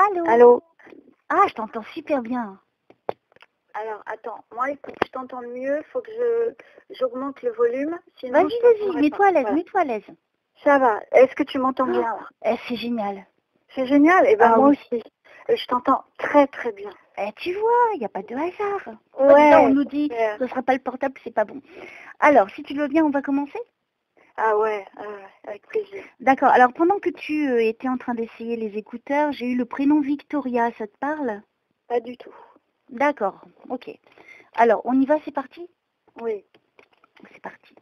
Allô? Allô? Ah, je t'entends super bien. Alors, attends, moi, écoute, je t'entends mieux, faut que j'augmente le volume, sinon Vas-y, je vas-y, t'entendrai mets-toi pas. à l'aise, Voilà. mets-toi à l'aise. Ça va, est-ce que tu m'entends bien là? C'est génial. C'est génial, et ben Ah moi oui. aussi. Et je t'entends très très bien. Tu vois, il n'y a pas de hasard. Ouais. Là, on nous dit, super. ce ne sera pas le portable, c'est pas bon. Alors, si tu le veux bien, on va commencer? Ah ouais, avec plaisir. D'accord, alors pendant que tu étais en train d'essayer les écouteurs, j'ai eu le prénom Victoria, ça te parle? Pas du tout. D'accord, ok. Alors, on y va, c'est parti? Oui. C'est parti.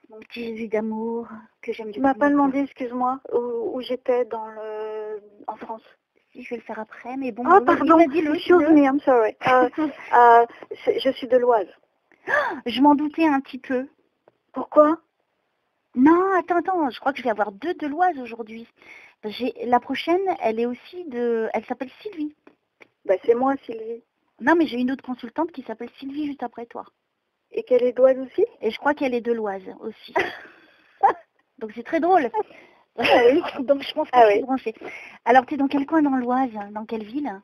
Mon petit Jésus d'amour, que j'aime Tu de m'as tout pas mon cœur. demandé, excuse-moi, où j'étais en France. Si, je vais le faire après, mais bon, Oh, vas-y, pardon, vas-y, le excuse me, I'm sorry. Je suis de l'Oise. Je m'en doutais un petit peu. Pourquoi? Non, attends, je crois que je vais avoir 2 de l'Oise aujourd'hui. La prochaine, elle est aussi elle s'appelle Sylvie. Bah, c'est moi, Sylvie. Non, mais j'ai une autre consultante qui s'appelle Sylvie juste après toi. Et qu'elle est d'Oise aussi? Et je crois qu'elle est de l'Oise aussi. Donc c'est très drôle. Ah oui. Donc je pense que je suis branchée. Alors, tu es dans quel coin dans l'Oise? Dans quelle ville?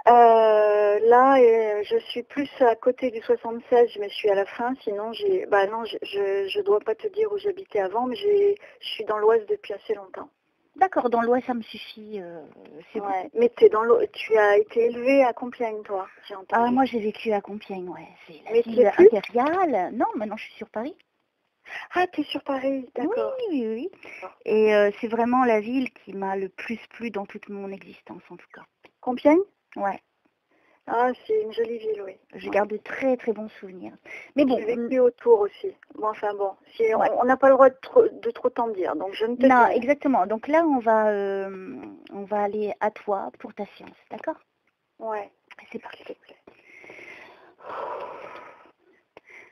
Là, je suis plus à côté du 76, mais je suis à la fin, sinon bah non, je dois pas te dire où j'habitais avant, mais je suis dans l'Oise depuis assez longtemps. D'accord, dans l'Oise, ça me suffit. Ouais. Mais tu as été élevée à Compiègne, toi, j'ai entendu. Ah, moi j'ai vécu à Compiègne, ouais. C'est la Mais ville impériale. Non, maintenant je suis sur Paris. Ah, t'es sur Paris, d'accord. Oui. Et c'est vraiment la ville qui m'a le plus plu dans toute mon existence, en tout cas. Compiègne? Ouais. Ah, c'est une jolie ville, oui. Je garde de très très bons souvenirs. Mais bon. J'ai vécu autour aussi. Bon, enfin bon, on n'a pas le droit de trop t'en dire, donc je ne te dis Non, rien. exactement. Donc là, on va aller à toi pour ta séance, d'accord? Ouais. C'est parti.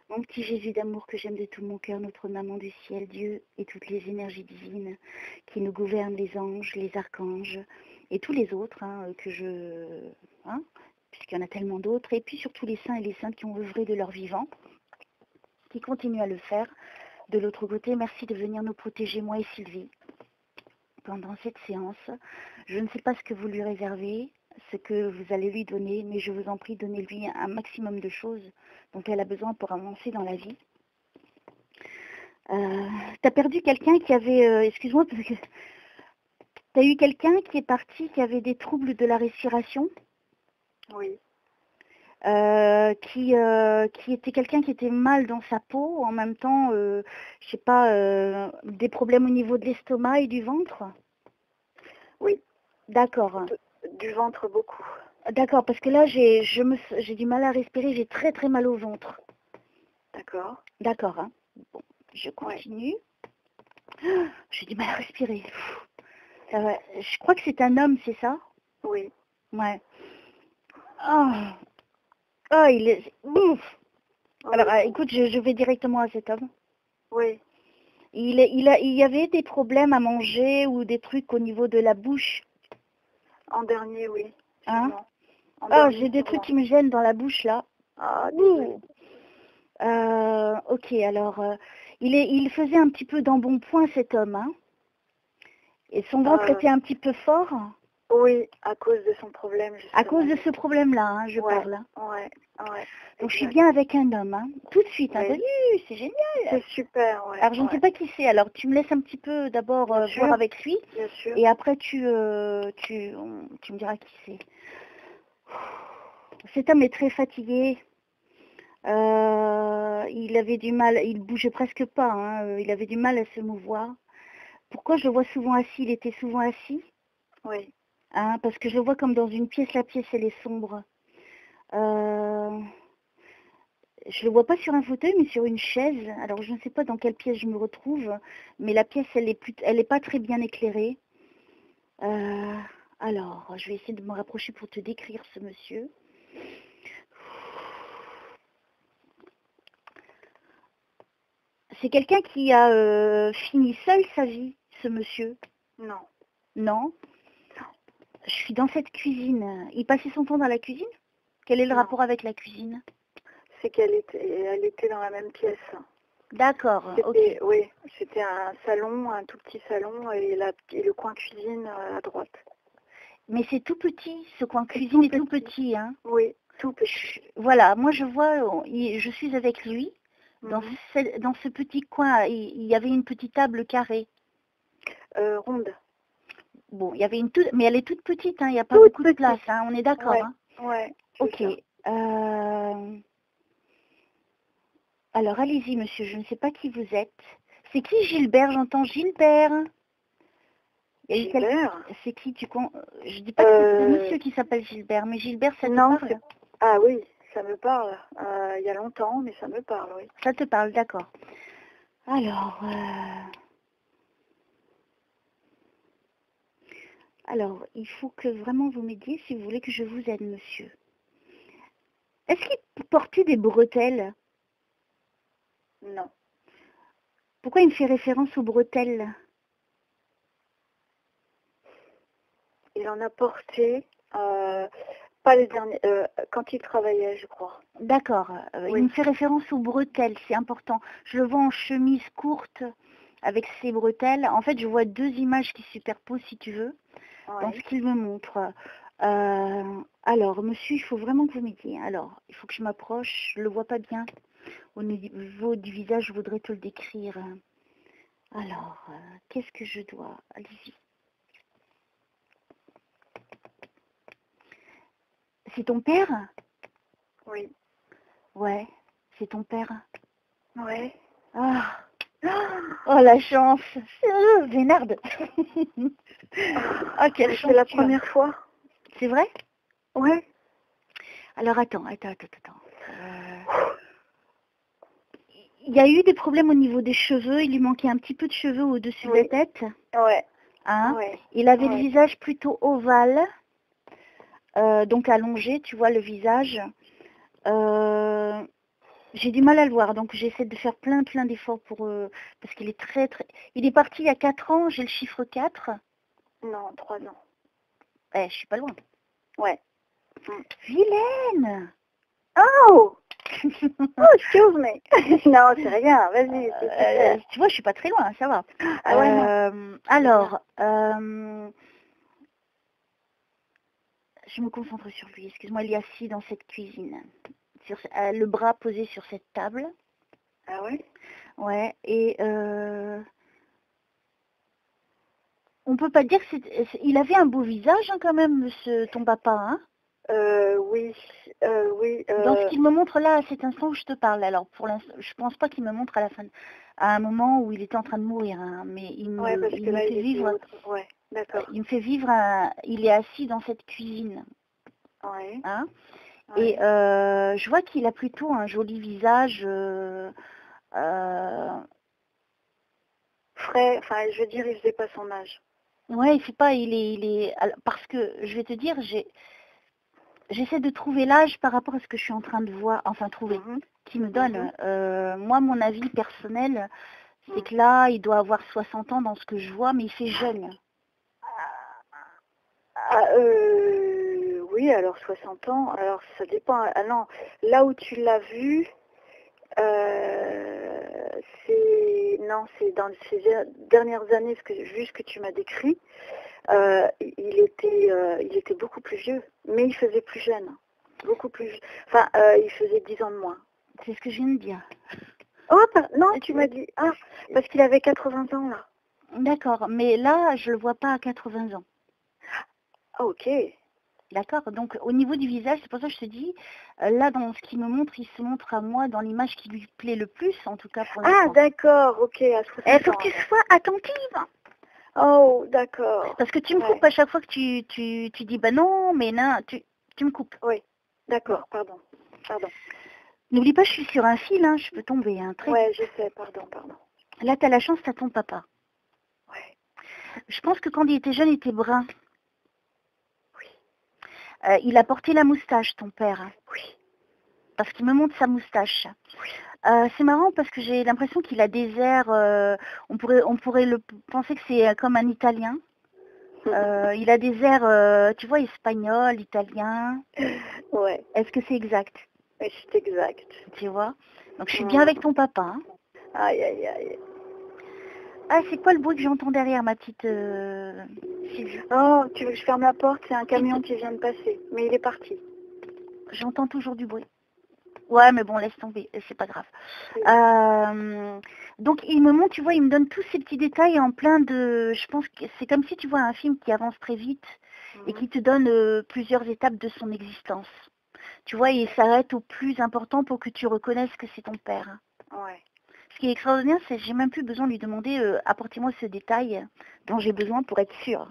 Mon petit Jésus d'amour que j'aime de tout mon cœur, notre maman du ciel, Dieu et toutes les énergies divines qui nous gouvernent, les anges, les archanges et tous les autres puisqu'il y en a tellement d'autres, et puis surtout les saints et les saintes qui ont œuvré de leur vivant, qui continuent à le faire. De l'autre côté, merci de venir nous protéger, moi et Sylvie, pendant cette séance. Je ne sais pas ce que vous lui réservez, ce que vous allez lui donner, mais je vous en prie, donnez-lui un maximum de choses dont elle a besoin pour avancer dans la vie. T'as perdu quelqu'un qui avait... excuse-moi, parce que... T'as eu quelqu'un qui est parti, qui avait des troubles de la respiration? Oui. Qui était quelqu'un qui était mal dans sa peau, en même temps, je sais pas, des problèmes au niveau de l'estomac et du ventre? Oui. D'accord. Du ventre, beaucoup. D'accord, parce que là, j'ai du mal à respirer, j'ai très très mal au ventre. D'accord. D'accord, hein. Bon, je continue. Ouais. J'ai du mal à respirer. Je crois que c'est un homme, c'est ça? Oui. Ouais. Oh, il est... Ouf. Alors, écoute, je vais directement à cet homme. Oui. Il y avait des problèmes à manger ou des trucs au niveau de la bouche? En dernier, oui. Hein? J'ai des trucs qui me gênent dans la bouche, là. Ah, désolé. Ok, alors, il faisait un petit peu d'embonpoint, cet homme, hein? Et son ventre était un petit peu fort? Oui, à cause de son problème, justement. À cause de ce problème-là, hein, je parle. Ouais. Donc je suis bien avec un homme, hein. Tout de suite, hein. C'est génial. C'est super, ouais. Alors je ne sais pas qui c'est, alors tu me laisses un petit peu d'abord voir avec lui. Bien sûr. Et après tu me diras qui c'est. Cet homme est très fatigué. Il avait du mal, il bougeait presque pas, hein. Il avait du mal à se mouvoir. Pourquoi je le vois souvent assis? Il était souvent assis? Oui. Hein, parce que je le vois comme dans une pièce, la pièce elle est sombre. Je le vois pas sur un fauteuil, mais sur une chaise. Alors je ne sais pas dans quelle pièce je me retrouve, mais la pièce elle est pas très bien éclairée. Alors, je vais essayer de me rapprocher pour te décrire ce monsieur. C'est quelqu'un qui a fini seul sa vie, ce monsieur? Non. Non? Je suis dans cette cuisine. Il passait son temps dans la cuisine? Quel est le rapport avec la cuisine? C'est elle était dans la même pièce. D'accord, ok. Oui, c'était un salon, un tout petit salon, et le coin cuisine à droite. Mais c'est tout petit, ce coin cuisine est tout petit, hein. Oui, tout petit. Voilà, moi je vois, je suis avec lui, dans ce petit coin, il y avait une petite table carrée. Ronde. Bon, il y avait mais elle est toute petite, hein, il n'y a pas Toute beaucoup de petite. place, hein, on est d'accord, Ouais, hein. ouais. Ok. Alors allez-y, monsieur, je ne sais pas qui vous êtes. C'est qui Gilbert? J'entends Gilbert. Gilbert? C'est qui Je dis pas que c'est un monsieur qui s'appelle Gilbert, mais Gilbert, ça te parle? Ah oui, ça me parle. Il y a longtemps, mais ça me parle, oui. Ça te parle, d'accord. Alors, il faut que vraiment vous m'aidiez si vous voulez que je vous aide, monsieur. Est-ce qu'il portait des bretelles? Non. Pourquoi il me fait référence aux bretelles? Il en a porté, pas les derniers, quand il travaillait, je crois. D'accord. Oui. Il me fait référence aux bretelles, c'est important. Je le vois en chemise courte avec ses bretelles. En fait, je vois deux images qui se superposent, si tu veux, dans ce qu'il me montre. Alors, monsieur, il faut vraiment que vous m'aidiez. Alors, il faut que je m'approche. Je ne le vois pas bien. Au niveau du visage, je voudrais te le décrire. Alors, qu'est-ce que je dois? Allez-y. C'est ton père? Oui. Ouais, c'est ton père. Ouais. Ah. Oh, la chance. Vénarde. Oh, quelle chance. C'est la première fois. C'est vrai? Ouais. Alors, attends. Il y a eu des problèmes au niveau des cheveux. Il lui manquait un petit peu de cheveux au-dessus de la tête. Ouais. Hein? Ouais. Il avait le visage plutôt ovale. Donc allongé, tu vois, le visage. J'ai du mal à le voir, donc j'essaie de faire plein d'efforts pour... parce qu'il est très... Il est parti il y a 4 ans, j'ai le chiffre 4. Non, 3 ans. Je suis pas loin. Ouais. Vilaine! Oh! Oh, excuse me. Non, c'est rien, vas-y. Tu vois, je suis pas très loin, ça va. Ah ouais, non. Alors, je me concentre sur lui. Excuse-moi, il est assis dans cette cuisine. Le bras posé sur cette table. Ah ouais? Ouais, et on peut pas dire il avait un beau visage hein, quand même, ton papa, hein? Oui, oui. Dans ce qu'il me montre là, à cet instant où je te parle, alors pour l'instant, je pense pas qu'il me montre à un moment où il était en train de mourir, hein, mais il me fait vivre. Ouais, d'accord. Il me fait vivre. Il est assis dans cette cuisine. Ouais. Hein? Et je vois qu'il a plutôt un joli visage. Frais, enfin, je veux dire, il faisait pas son âge. Ouais, il fait pas, il est, parce que je vais te dire, j'essaie de trouver l'âge par rapport à ce que je suis en train de voir, qui me donne. Moi, mon avis personnel, c'est que là, il doit avoir 60 ans dans ce que je vois, mais il fait jeune. Oui, alors 60 ans, alors ça dépend. Ah non, là où tu l'as vu, c'est dans ces dernières années, vu ce que tu m'as décrit, il était beaucoup plus vieux, mais il faisait plus jeune, beaucoup plus vieux. Enfin, il faisait 10 ans de moins. C'est ce que je viens de dire. Oh, non, tu m'as dit, parce qu'il avait 80 ans là. D'accord, mais là, je le vois pas à 80 ans. Ah, ok. D'accord, donc au niveau du visage, c'est pour ça que je te dis, là dans ce qu'il me montre, il se montre à moi dans l'image qui lui plaît le plus, en tout cas pour l'instant. Ah d'accord, ok. Il faut que tu sois attentive. Oh, d'accord. Parce que tu me coupes à chaque fois que tu dis, bah non, mais non, tu me coupes. Oui, d'accord, pardon. N'oublie pas, je suis sur un fil, hein, je peux tomber. Hein, ouais, je sais, pardon. Là, tu as la chance, tu as ton papa. Ouais. Je pense que quand il était jeune, il était brun. Il a porté la moustache, ton père. Oui. Parce qu'il me montre sa moustache. Oui. C'est marrant parce que j'ai l'impression qu'il a des airs, on pourrait penser que c'est comme un Italien. Il a des airs, tu vois, espagnol, italien. Ouais. Est-ce que c'est exact? Oui, c'est exact. Tu vois? Donc je suis bien avec ton papa. Hein. Aïe, aïe, aïe. Ah, c'est quoi le bruit que j'entends derrière, ma petite Sylvie? Oh, tu veux que je ferme la porte? C'est un camion qui vient de passer. Mais il est parti. J'entends toujours du bruit. Ouais, mais bon, laisse tomber, c'est pas grave. Donc, il me montre, tu vois, il me donne tous ces petits détails en plein de... Je pense que c'est comme si tu vois un film qui avance très vite et qui te donne plusieurs étapes de son existence. Tu vois, il s'arrête au plus important pour que tu reconnaisses que c'est ton père. Ouais. Ce qui est extraordinaire, c'est que j'ai même plus besoin de lui demander apportez-moi ce détail dont j'ai besoin pour être sûre.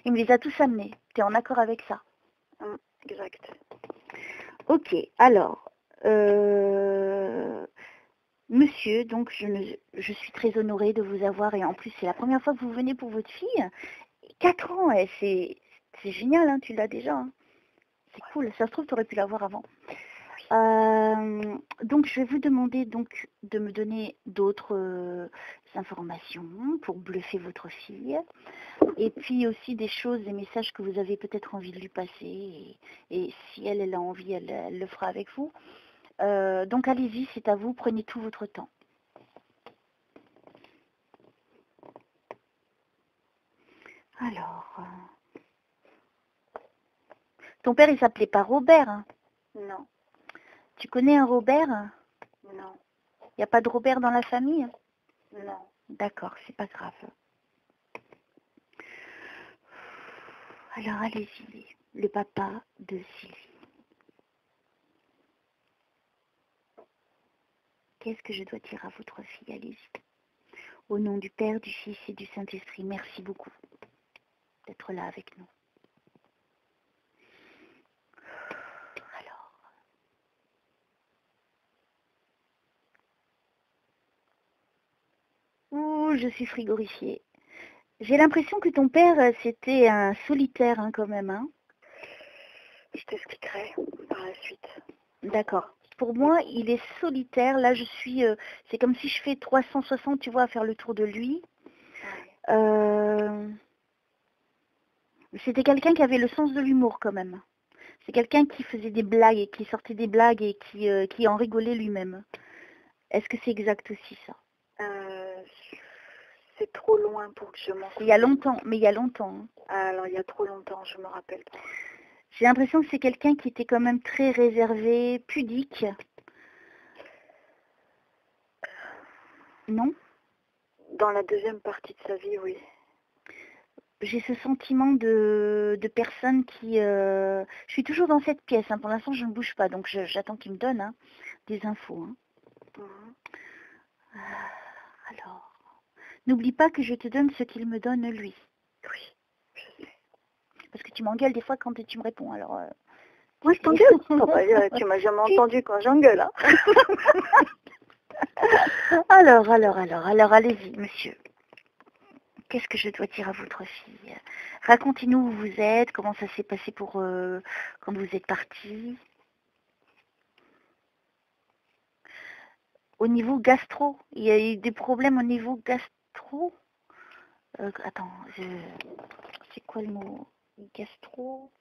Il me les a tous amenés. Tu es en accord avec ça? Exact. Ok, alors, monsieur, donc je suis très honorée de vous avoir, et en plus c'est la première fois que vous venez pour votre fille. 4 ans, c'est génial, hein, tu l'as déjà. Hein. C'est cool, ça se trouve, tu aurais pu l'avoir avant. Donc je vais vous demander donc de me donner d'autres informations pour bluffer votre fille. Et puis aussi des choses, des messages que vous avez peut-être envie de lui passer. Et si elle a envie, elle le fera avec vous. Donc allez-y, c'est à vous, prenez tout votre temps. Alors, ton père, il s'appelait pas Robert, hein? Non. Tu connais un Robert? Non. Il n'y a pas de Robert dans la famille? Non. D'accord, c'est pas grave. Alors allez-y, le papa de Sylvie. Qu'est-ce que je dois dire à votre fille? Allez-y. Au nom du Père, du Fils et du Saint-Esprit, merci beaucoup d'être là avec nous. Alors. Ouh, je suis frigorifiée. J'ai l'impression que ton père, c'était un solitaire hein, quand même. Hein. Je t'expliquerai par la suite. D'accord. Pour moi, il est solitaire. Là, je suis... c'est comme si je fais 360, tu vois, à faire le tour de lui. C'était quelqu'un qui avait le sens de l'humour quand même. C'est quelqu'un qui faisait des blagues et qui sortait des blagues et qui en rigolait lui-même. Est-ce que c'est exact aussi ça? C'est trop loin pour que je m'en souvienne. Il y a longtemps, mais il y a longtemps. Hein. Alors, il y a trop longtemps, je me rappelle pas. J'ai l'impression que c'est quelqu'un qui était quand même très réservé, pudique. Non? Dans la deuxième partie de sa vie, oui. J'ai ce sentiment de personne qui... Je suis toujours dans cette pièce. Hein. Pour l'instant, je ne bouge pas. Donc, j'attends qu'il me donne hein, des infos. Hein. Alors, n'oublie pas que je te donne ce qu'il me donne lui. Oui, je sais. Parce que tu m'engueules des fois quand tu me réponds. Alors, moi, je t'engueule. Tu m'as jamais entendu quand j'engueule. Hein. Alors, allez-y, monsieur. Qu'est-ce que je dois dire à votre fille? Racontez-nous où vous êtes, comment ça s'est passé pour quand vous êtes parti. Au niveau gastro, il y a eu des problèmes au niveau gastro. Attends, c'est quoi le mot? Gastro.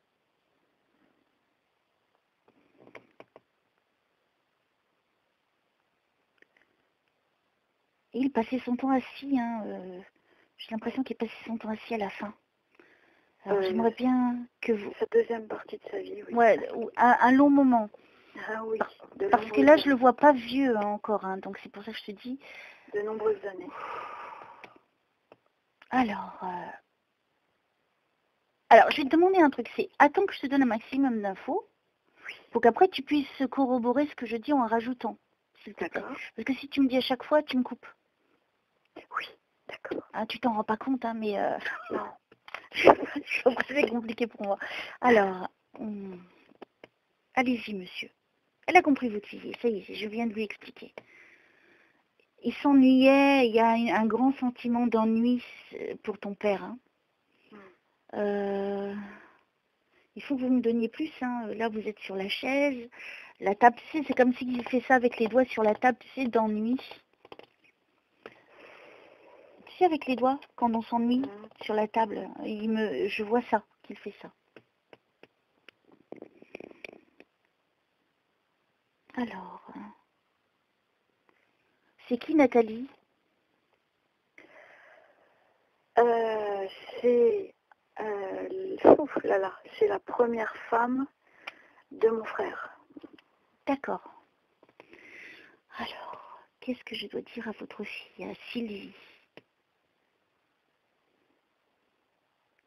Et il passait son temps assis, hein, j'ai l'impression qu'il passait son temps assis à la fin. Alors j'aimerais bien que vous... Sa deuxième partie de sa vie, oui. Ouais, un long moment. Ah oui. Parce que là, je le vois pas vieux hein, encore, hein, donc c'est pour ça que je te dis... De nombreuses années. Alors, je vais te demander un truc, c'est attends que je te donne un maximum d'infos, pour qu'après tu puisses corroborer ce que je dis en rajoutant, s'il te plaît. Parce que si tu me dis à chaque fois, tu me coupes. Oui, d'accord. Ah, tu t'en rends pas compte, hein, mais non. c'est compliqué pour moi. Alors, allez-y, monsieur. Elle a compris votre fille, ça y est, je viens de lui expliquer. Il s'ennuyait, il y a un grand sentiment d'ennui pour ton père. Hein. Il faut que vous me donniez plus. Hein. Là, vous êtes sur la chaise. La table, tu sais, c'est comme s'il fait ça avec les doigts sur la table, tu sais, d'ennui. Tu sais, avec les doigts, quand on s'ennuie sur la table, je vois ça, qu'il fait ça. Alors, C'est qui Nathalie? C'est ouf là là, c'est la première femme de mon frère. D'accord. Alors, qu'est-ce que je dois dire à votre fille, à Sylvie?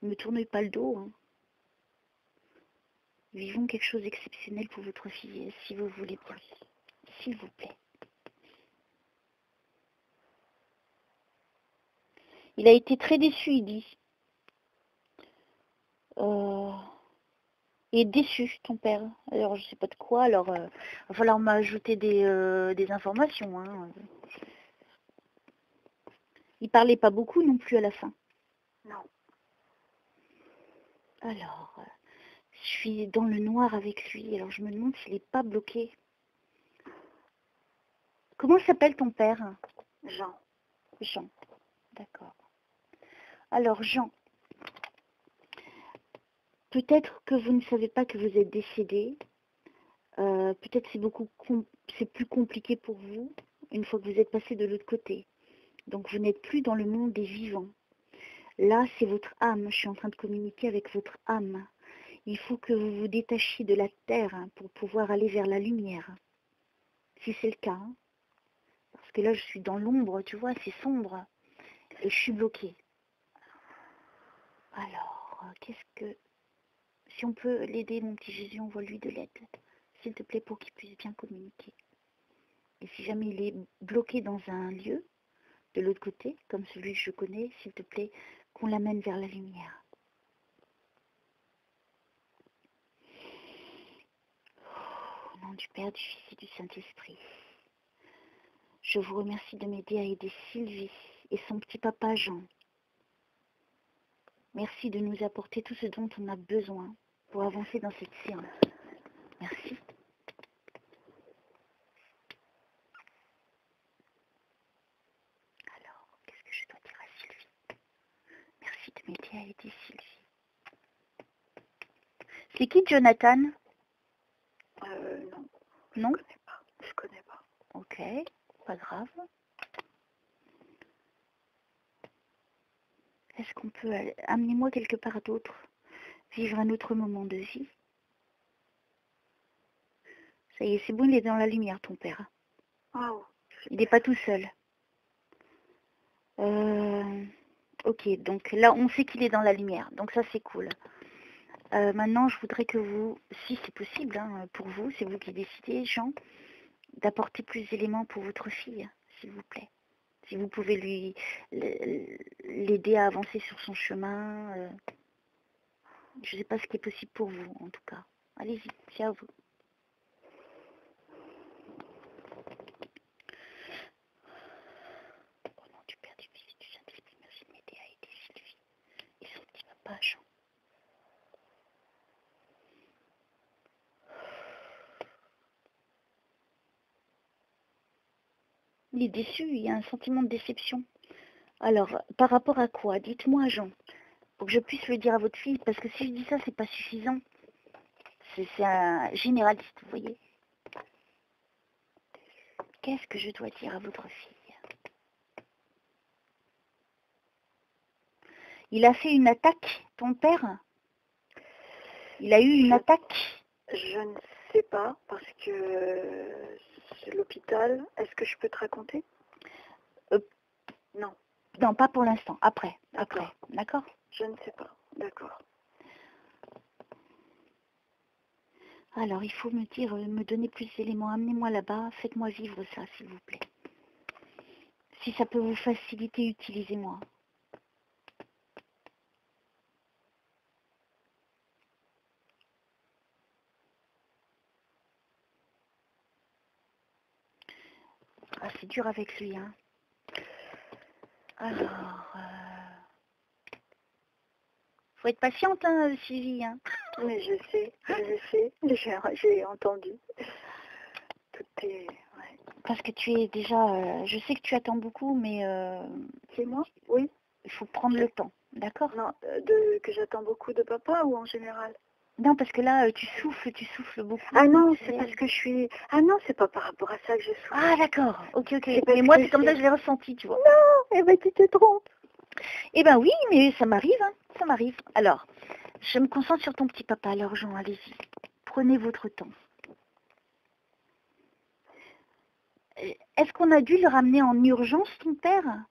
Ne me tournez pas le dos, hein. Vivons quelque chose d'exceptionnel pour votre fille, si vous voulez bien. S'il vous plaît. Il a été très déçu, il dit. Il est déçu, ton père. Alors, je sais pas de quoi, alors il va falloir m'ajouter des informations, hein. Il parlait pas beaucoup non plus à la fin. Non. Alors, je suis dans le noir avec lui, alors je me demande s'il n'est pas bloqué. Comment s'appelle ton père? Jean. Jean, d'accord. Alors, Jean, peut-être que vous ne savez pas que vous êtes décédé. Peut-être c'est plus compliqué pour vous une fois que vous êtes passé de l'autre côté. Donc, vous n'êtes plus dans le monde des vivants. Là, c'est votre âme. Je suis en train de communiquer avec votre âme. Il faut que vous vous détachiez de la terre pour pouvoir aller vers la lumière. Si c'est le cas. Hein. Parce que là, je suis dans l'ombre, tu vois, c'est sombre. Et je suis bloquée. Alors, qu'est-ce que... Si on peut l'aider, mon petit Jésus, envoie-lui de l'aide. S'il te plaît, pour qu'il puisse bien communiquer. Et si jamais il est bloqué dans un lieu, de l'autre côté, comme celui que je connais, s'il te plaît, qu'on l'amène vers la lumière. Au nom du Père, du Fils et du Saint-Esprit. Je vous remercie de m'aider à aider Sylvie et son petit papa Jean. Merci de nous apporter tout ce dont on a besoin pour avancer dans cette séance. Merci. Alors, qu'est-ce que je dois dire à Sylvie? Merci de m'aider à aider Sylvie. C'est qui Jonathan? Non. Non? Je connais pas. Ok, pas grave. Est-ce qu'on peut aller... Amenez-moi quelque part d'autre, vivre un autre moment de vie. Ça y est, c'est bon, il est dans la lumière, ton père. Oh, il n'est pas tout seul. Ok, donc là, on sait qu'il est dans la lumière, donc ça, c'est cool. Maintenant, je voudrais que vous, si c'est possible, hein, pour vous, c'est vous qui décidez, Jean, d'apporter plus d'éléments pour votre fille, s'il vous plaît. Si vous pouvez l'aider à avancer sur son chemin. Je ne sais pas ce qui est possible pour vous, en tout cas. Allez-y, c'est à vous. Au nom du Père, du Fils et du Saint-Esprit, merci de m'aider à aider Sylvie et son petit papa, Jean. Il est déçu, il y a un sentiment de déception. Alors, par rapport à quoi? Dites-moi, Jean, pour que je puisse le dire à votre fille, parce que si je dis ça, c'est pas suffisant. C'est un généraliste, vous voyez. Qu'est-ce que je dois dire à votre fille? Il a fait une attaque, ton père? Il a eu une attaque? Je ne sais pas, parce que c'est l'hôpital. Est-ce que je peux te raconter? Non. Non, pas pour l'instant. Après. D'accord? Je ne sais pas. D'accord. Alors, il faut me dire, me donner plus d'éléments. Amenez-moi là-bas, faites-moi vivre ça, s'il vous plaît. Si ça peut vous faciliter, utilisez-moi. Ah, c'est dur avec lui, hein. Alors, faut être patiente, hein, Sylvie, hein. Mais je sais, j'ai entendu. Tout est... Ouais. Parce que tu es déjà... je sais que tu attends beaucoup, mais... C'est moi? Oui. Il faut prendre le temps, d'accord? Non, que j'attends beaucoup de papa ou en général? Non, parce que là, tu souffles beaucoup. Ah non, tu c'est sais. parce que je suis... Ah non, c'est pas par rapport à ça que je souffre. Ah, d'accord. Ok. C'est parce Mais moi, que c'est comme ça c'est- que je l'ai ressenti, tu vois. Non, eh ben tu te trompes. Eh ben oui, mais ça m'arrive, hein. Ça m'arrive. Alors, je me concentre sur ton petit papa. Alors, Jean, allez-y. Prenez votre temps. Est-ce qu'on a dû le ramener en urgence, ton père?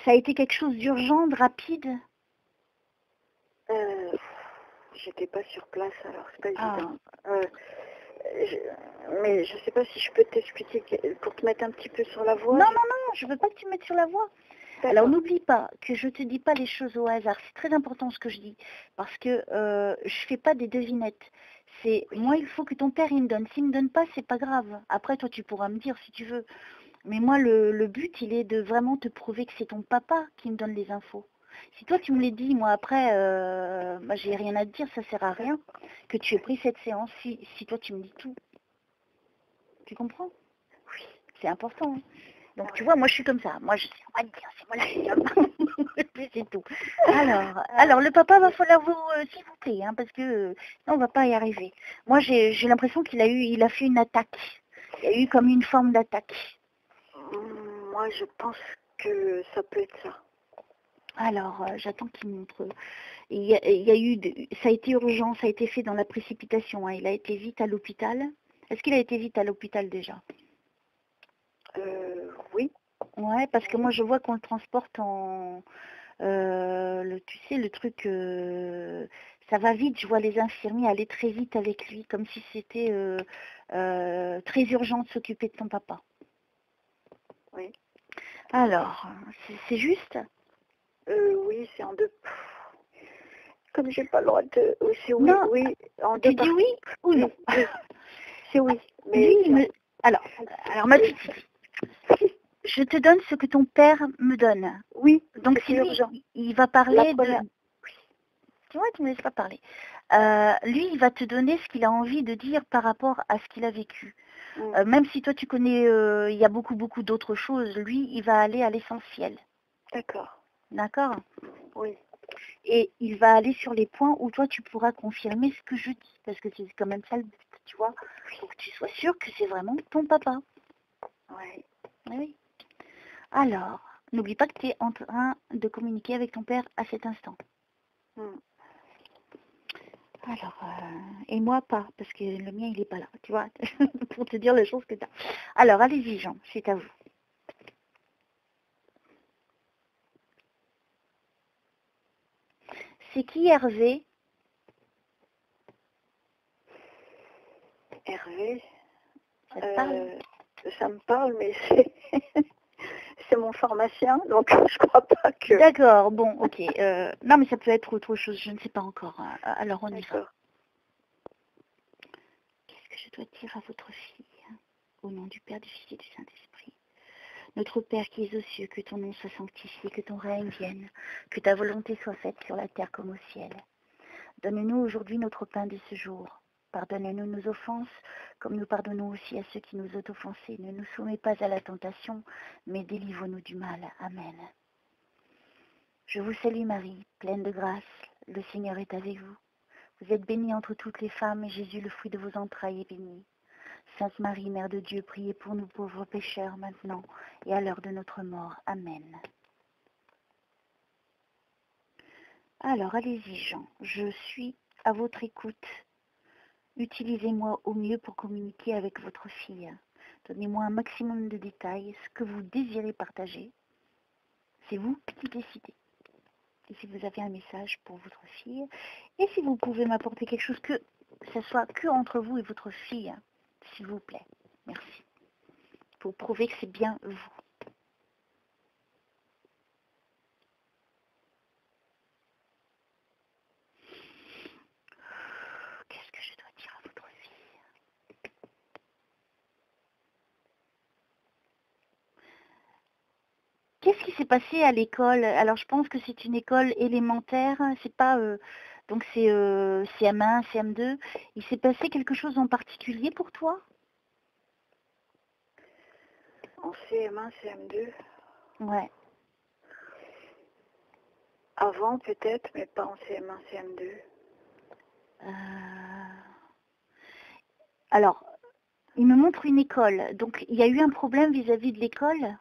Ça a été quelque chose d'urgent, de rapide? J'étais pas sur place, alors c'est pas Ah. évident. Mais je sais pas si je peux t'expliquer pour te mettre un petit peu sur la voie. Non, je veux pas que tu me mettes sur la voie. D'accord. Alors n'oublie pas que je te dis pas les choses au hasard. C'est très important ce que je dis. Parce que je fais pas des devinettes. C'est moi, il faut que ton père il me donne. S'il me donne pas, c'est pas grave. Après, toi, tu pourras me dire si tu veux. Mais moi, le but, il est de vraiment te prouver que c'est ton papa qui me donne les infos. Si toi, tu me les dis, moi, après, bah, j'ai rien à te dire, ça sert à rien que tu aies pris cette séance si toi, tu me dis tout. Tu comprends? Oui. C'est important. Hein. Donc, tu vois, moi, je suis comme ça. Moi, je sais pas te dire, c'est moi la fille. Et puis, c'est tout. Alors, le papa, va falloir vous, s'il vous plaît, hein, parce que non, on va pas y arriver. Moi, j'ai l'impression il a fait une attaque. Il y a eu comme une forme d'attaque. Moi, je pense que ça peut être ça. Alors, j'attends qu'il montre. Il y a eu, ça a été urgent, ça a été fait dans la précipitation. Hein. Il a été vite à l'hôpital. Est-ce qu'il a été vite à l'hôpital déjà? Oui. Ouais, parce que moi je vois qu'on le transporte en, tu sais, le truc, ça va vite. Je vois les infirmiers aller très vite avec lui, comme si c'était très urgent de s'occuper de ton papa. Oui. Alors, c'est juste? Oui, c'est en deux. Comme j'ai pas le droit de. C'est oui, Non, oui, en tu deux dis parties. oui ou non? Oui. C'est oui. Mais Lui, alors, ma petite fille, je te donne ce que ton père me donne. oui. Donc si lui, urgent. il va parler de... Première... Tu vois, tu ne me laisses pas parler. Lui, il va te donner ce qu'il a envie de dire par rapport à ce qu'il a vécu. Même si toi, tu connais, il y a beaucoup d'autres choses, lui, il va aller à l'essentiel. D'accord. D'accord? Oui. Et il va aller sur les points où toi, tu pourras confirmer ce que je dis. Parce que c'est quand même ça le but, tu vois. Pour que tu sois sûr que c'est vraiment ton papa. Oui. Oui. Alors, n'oublie pas que tu es en train de communiquer avec ton père à cet instant. Alors, et moi pas, parce que le mien, il n'est pas là, tu vois, pour te dire les choses que tu as. Alors, allez-y, Jean, c'est à vous. C'est qui Hervé? Hervé. Ça te parle? Ça me parle, mais c'est mon pharmacien, donc je crois pas que... D'accord, bon, ok. Non, mais ça peut être autre chose, je ne sais pas encore. Alors, on y va. Qu'est-ce que je dois dire à votre fille? Au nom du Père, du Fils et du Saint-Esprit. Notre Père qui es aux cieux, que ton nom soit sanctifié, que ton règne vienne, que ta volonté soit faite sur la terre comme au ciel. Donne-nous aujourd'hui notre pain de ce jour. Pardonne-nous nos offenses, comme nous pardonnons aussi à ceux qui nous ont offensés. Ne nous soumets pas à la tentation, mais délivre-nous du mal. Amen. Je vous salue Marie, pleine de grâce, le Seigneur est avec vous. Vous êtes bénie entre toutes les femmes, et Jésus, le fruit de vos entrailles, est béni. Sainte Marie, Mère de Dieu, priez pour nous pauvres pécheurs, maintenant et à l'heure de notre mort. Amen. Alors, allez-y, Jean, je suis à votre écoute. Utilisez-moi au mieux pour communiquer avec votre fille. Donnez-moi un maximum de détails, ce que vous désirez partager. C'est vous qui décidez. Et si vous avez un message pour votre fille, et si vous pouvez m'apporter quelque chose que ce soit que entre vous et votre fille, s'il vous plaît. Merci. Pour prouver que c'est bien vous. Qu'est-ce que je dois dire à votre fille? Qu'est-ce qui s'est passé à l'école? Alors je pense que c'est une école élémentaire, c'est pas donc c'est CM1, CM2. Il s'est passé quelque chose en particulier pour toi? En CM1, CM2. Ouais. Avant peut-être, mais pas en CM1, CM2. Alors, il me montre une école. Donc, il y a eu un problème vis-à-vis de l'école?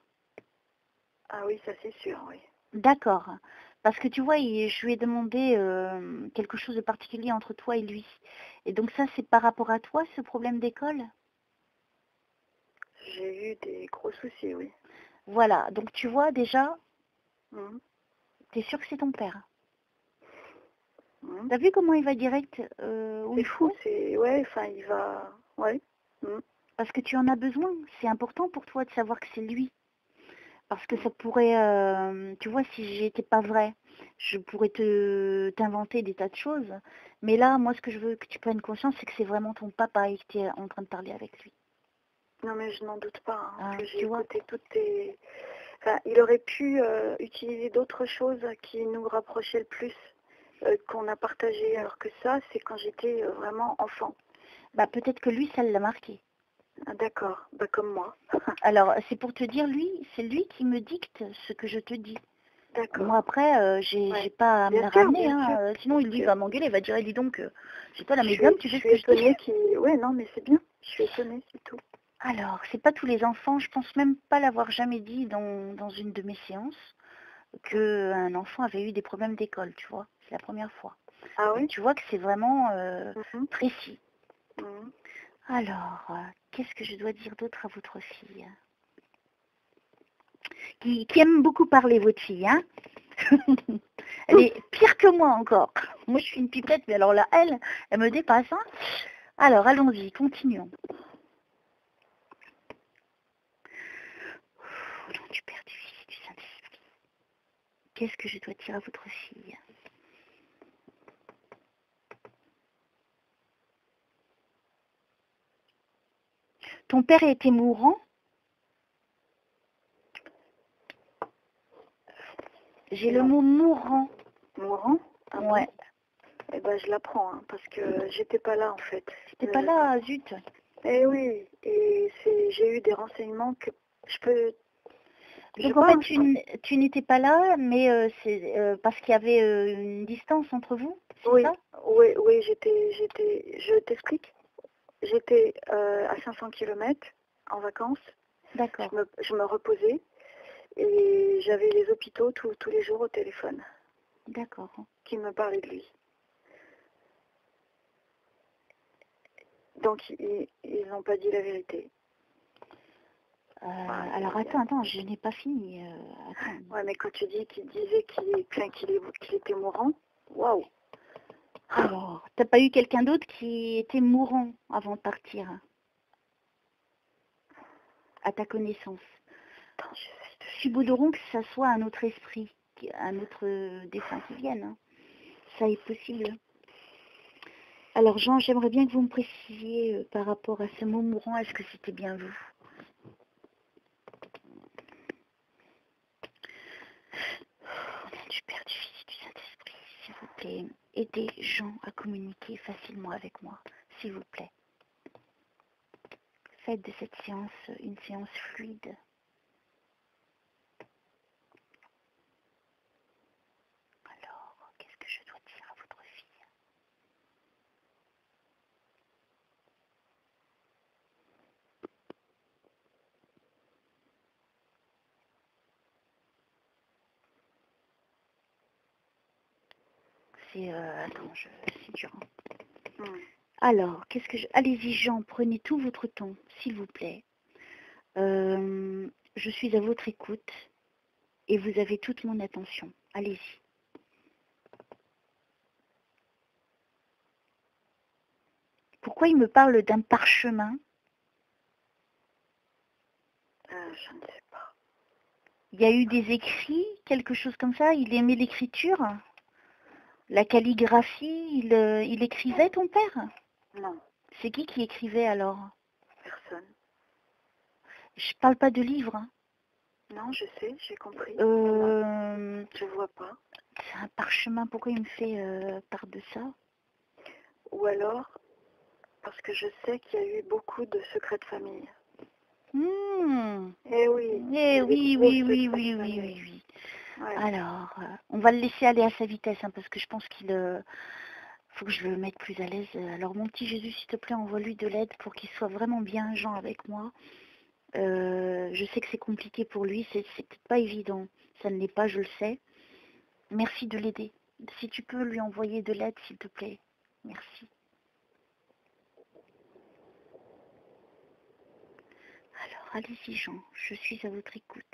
Ah oui, ça c'est sûr, oui. D'accord. Parce que tu vois, je lui ai demandé quelque chose de particulier entre toi et lui. Et donc ça, c'est par rapport à toi, ce problème d'école? J'ai eu des gros soucis, oui. Voilà. Donc tu vois, déjà, Tu es sûr que c'est ton père? Mmh. T'as vu comment il va direct où C'est il fou, faut? c'est... Ouais, enfin, il va... Ouais. Parce que tu en as besoin. C'est important pour toi de savoir que c'est lui. Parce que ça pourrait, tu vois, si j'étais pas vrai, je pourrais t'inventer des tas de choses. Mais là, moi, ce que je veux que tu prennes conscience, c'est que c'est vraiment ton papa et que tu es en train de parler avec lui. Non, mais je n'en doute pas. Ah, Que j'ai tu vois. écouté toutes tes... Enfin, il aurait pu utiliser d'autres choses qui nous rapprochaient le plus, qu'on a partagé. Alors que ça, c'est quand j'étais vraiment enfant. Bah, peut-être que lui, ça l'a marqué. Ah, d'accord, bah, comme moi. Alors, c'est pour te dire, lui, c'est lui qui me dicte ce que je te dis. D'accord. Moi, après, j'ai pas à me le ramener, hein. Sinon, lui va m'engueuler, il va dire, dis donc, c'est toi la médium, tu fais ce que je dis. Ouais, non, mais c'est bien. Je suis étonnée, c'est tout. Alors, c'est pas tous les enfants, je pense même pas l'avoir jamais dit dans une de mes séances, qu'un enfant avait eu des problèmes d'école, tu vois. C'est la première fois. Ah oui? Donc, tu vois que c'est vraiment précis. Mhm. Alors, qu'est-ce que je dois dire d'autre à votre fille qui aime beaucoup parler, votre fille, hein. Elle est pire que moi encore. Moi, je suis une pipette, mais alors là, elle me dépasse. Hein. Alors, allons-y, continuons. Au nom du Père, du Fils et du Saint-Esprit, qu'est-ce que je dois dire à votre fille? Ton père était mourant? J'ai le mot mourant. Mourant? Ah ouais. Bon? Eh ben, je l'apprends, hein, parce que j'étais pas là, en fait. T'étais pas là, zut. Eh oui, et j'ai eu des renseignements que je peux... Donc en fait, tu n'étais pas là, mais c'est parce qu'il y avait une distance entre vous, c'est ça? Oui, je t'explique. J'étais à 500 km en vacances. D'accord. Je me reposais et j'avais les hôpitaux tous les jours au téléphone. D'accord. Qui me parlaient de lui. Donc ils n'ont pas dit la vérité. Alors attends, je n'ai pas fini. Ouais, mais quand tu dis qu'il disait qu'il était mourant, waouh. Alors, t'as pas eu quelqu'un d'autre qui était mourant avant de partir? À ta connaissance? Attends, je suis Boudoron que ça soit un autre esprit, un autre dessin qui vienne. Hein. Ça est possible. Alors Jean, j'aimerais bien que vous me précisiez par rapport à ce mot mourant, est-ce que c'était bien vous? Au nom du Père, du Fils et du Saint-Esprit, s'il vous plaît, aidez Jean à communiquer facilement avec moi, s'il vous plaît. Faites de cette séance une séance fluide. Alors, qu'est-ce que je dois dire à votre fille? Attends, c'est dur. Alors, qu'est-ce que je... Allez-y, Jean, prenez tout votre temps, s'il vous plaît. Je suis à votre écoute et vous avez toute mon attention. Allez-y. Pourquoi il me parle d'un parchemin? Je ne sais pas. Il y a eu des écrits, quelque chose comme ça? Il aimait l'écriture? La calligraphie? Il écrivait, ton père? Non. C'est qui écrivait alors? Personne. Je parle pas de livres. Hein. Non, je sais, j'ai compris. Je vois pas. C'est un parchemin, pourquoi il me fait part de ça? Ou alors, parce que je sais qu'il y a eu beaucoup de secrets de famille. Eh oui. Eh oui. Ouais. Alors, on va le laisser aller à sa vitesse, hein, parce que je pense qu'il faut que je le mette plus à l'aise. Alors mon petit Jésus, s'il te plaît, envoie-lui de l'aide pour qu'il soit vraiment bien Jean avec moi. Je sais que c'est compliqué pour lui, c'est peut-être pas évident. Ça ne l'est pas, je le sais. Merci de l'aider. Si tu peux lui envoyer de l'aide, s'il te plaît. Merci. Alors, allez-y Jean, je suis à votre écoute.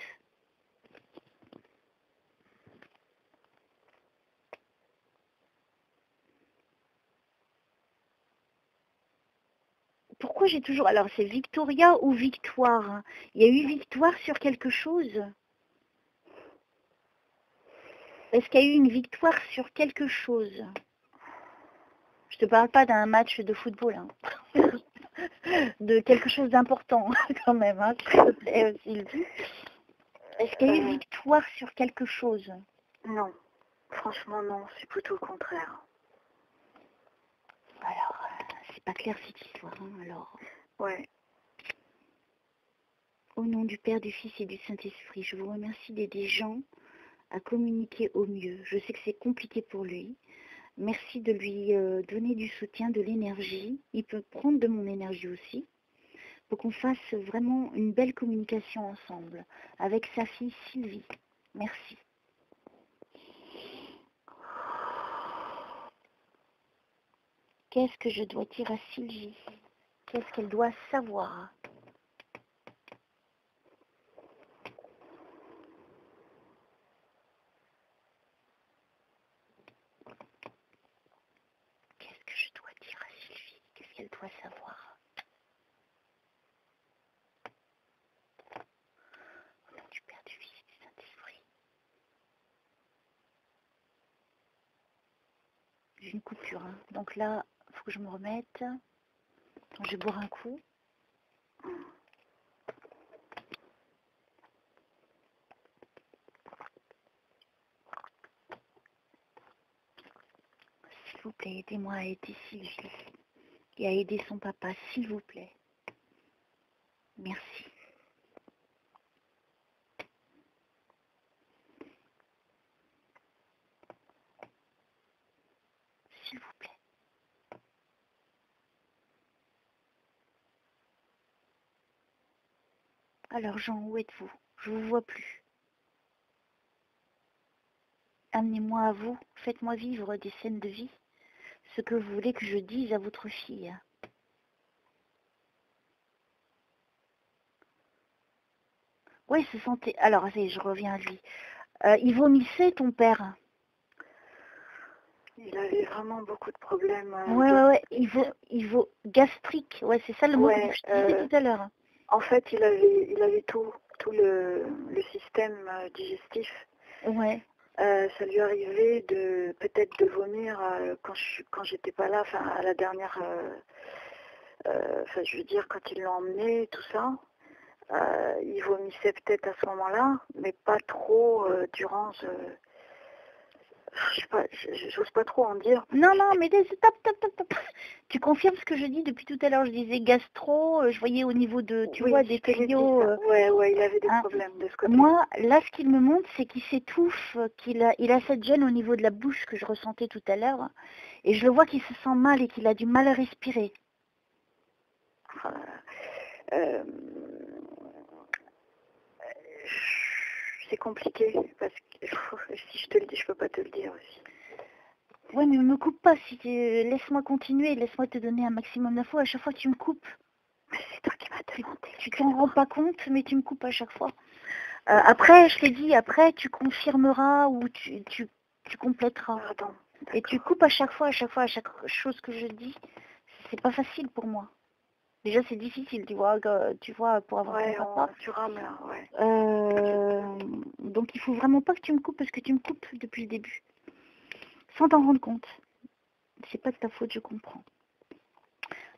Pourquoi j'ai toujours... Alors, c'est Victoria ou Victoire? Il y a eu victoire sur quelque chose? Est-ce qu'il y a eu une victoire sur quelque chose? Je te parle pas d'un match de football, hein. De quelque chose d'important, quand même, hein, s'il te plaît, Sylvie. Est-ce qu'il y a eu victoire sur quelque chose? Non, franchement non, c'est plutôt le contraire. Alors, c'est pas clair cette histoire, hein, alors. Ouais. Au nom du Père, du Fils et du Saint-Esprit, je vous remercie d'aider Jean à communiquer au mieux. Je sais que c'est compliqué pour lui. Merci de lui donner du soutien, de l'énergie. Il peut prendre de mon énergie aussi, pour qu'on fasse vraiment une belle communication ensemble, avec sa fille Sylvie. Merci. Qu'est-ce que je dois dire à Sylvie? Qu'est-ce qu'elle doit savoir? Qu'est-ce que je dois dire à Sylvie? Qu'est-ce qu'elle doit savoir? Au nom du Père, du Fils et du Saint-Esprit. J'ai une coupure, hein. Donc là, il faut que je me remette. Donc, je vais boire un coup. S'il vous plaît, aidez-moi à aider Sylvie et à aider son papa, s'il vous plaît. Merci. S'il vous plaît. Alors Jean, où êtes-vous? Je ne vous vois plus. Amenez-moi à vous, faites-moi vivre des scènes de vie, ce que vous voulez que je dise à votre fille. Oui, il se sentait... Alors, allez, je reviens à lui. Il vomissait, ton père? Il avait vraiment beaucoup de problèmes. Ouais. Il vaut gastrique. Ouais, c'est ça le mot que je disais tout à l'heure. En fait, il avait tout le système digestif. Ouais. Ça lui arrivait peut-être de vomir quand j'étais pas là, enfin à la dernière, je veux dire quand ils l'ont emmené, tout ça. Il vomissait peut-être à ce moment-là, mais pas trop durant. Je sais pas, j'ose pas trop en dire. Non, mais stop. Tu confirmes ce que je dis depuis tout à l'heure. Je disais gastro, je voyais au niveau de, tu vois, des tuyaux. Ouais, il avait des problèmes de ce côté. Moi, là, ce qu'il me montre, c'est qu'il s'étouffe, il a cette gêne au niveau de la bouche que je ressentais tout à l'heure. Et je le vois qu'il se sent mal et qu'il a du mal à respirer. C'est compliqué, parce que si je te le dis, je peux pas te le dire aussi. Ouais, mais me coupe pas, laisse-moi continuer, laisse-moi te donner un maximum d'infos. À chaque fois, tu me coupes. Mais c'est toi qui m'as demandé. Tu t'en rends pas compte, mais tu me coupes à chaque fois. Après, je t'ai dit, après, tu confirmeras ou tu compléteras. Pardon. Et tu coupes à chaque fois, à chaque chose que je dis. C'est pas facile pour moi. Déjà, c'est difficile, tu vois, pour avoir ton papa. Tu rames là, ouais. Donc, il faut vraiment pas que tu me coupes, parce que tu me coupes depuis le début. Sans t'en rendre compte. C'est pas de ta faute, je comprends.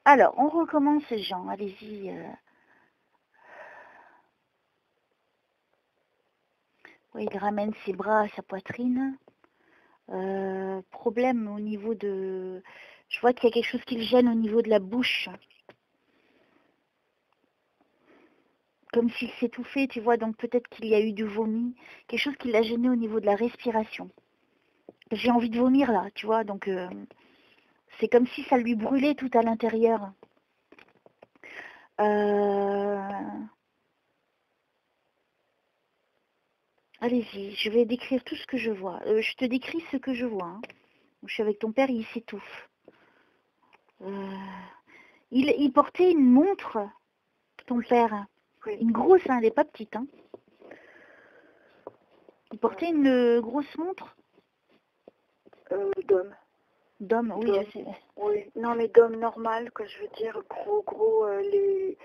Alors, on recommence, Jean. Allez-y. Oui, il ramène ses bras à sa poitrine. Problème au niveau de... Je vois qu'il y a quelque chose qui le gêne au niveau de la bouche. Comme s'il s'étouffait, tu vois, donc peut-être qu'il y a eu du vomi. Quelque chose qui l'a gêné au niveau de la respiration. J'ai envie de vomir là, tu vois, donc C'est comme si ça lui brûlait tout à l'intérieur. Allez-y, je vais décrire tout ce que je vois. Je te décris ce que je vois. Hein. Je suis avec ton père, il s'étouffe. Il portait une montre, ton père. Oui. Une grosse, hein, elle n'est pas petite. Hein. Il portait une grosse montre D'homme. d'homme, oui, D'homme. je sais. Oui, non mais d'homme normal, quoi, je veux dire, gros, les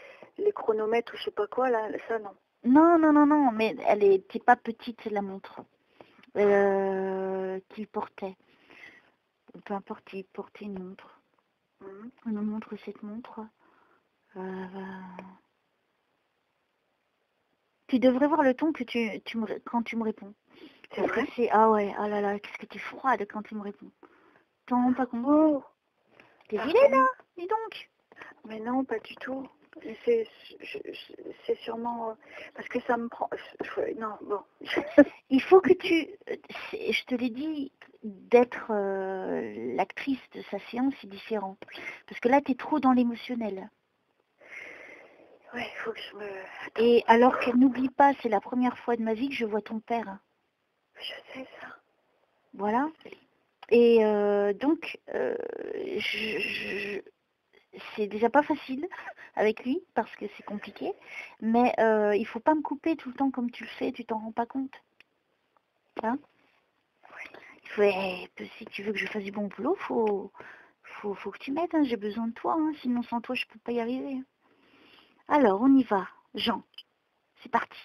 chronomètres ou je sais pas quoi, là, ça non. Non, mais elle n'était pas petite, la montre qu'il portait. Peu importe, il portait une montre. Une montre, cette montre. Tu devrais voir le ton que quand tu me réponds. C'est vrai? Ah ouais, oh là là, qu'est-ce que tu es froide quand tu me réponds. T'en rends pas compte? Oh, T'es vilaine, là, dis donc. mais non, pas du tout. C'est sûrement parce que ça me prend. Non, bon. Il faut que je te l'ai dit, d'être l'actrice de sa séance, c'est différent. Parce que là, tu es trop dans l'émotionnel. Ouais, il faut que je me... Attends. Et alors qu'elle n'oublie pas, c'est la première fois de ma vie que je vois ton père. Je sais ça. Voilà. Et donc, c'est déjà pas facile avec lui, parce que c'est compliqué. Mais il faut pas me couper tout le temps comme tu le fais, tu t'en rends pas compte. Hein? Si tu veux que je fasse du bon boulot, faut que tu m'aides, hein, j'ai besoin de toi, hein, sinon sans toi je peux pas y arriver. Alors, on y va. Jean, c'est parti.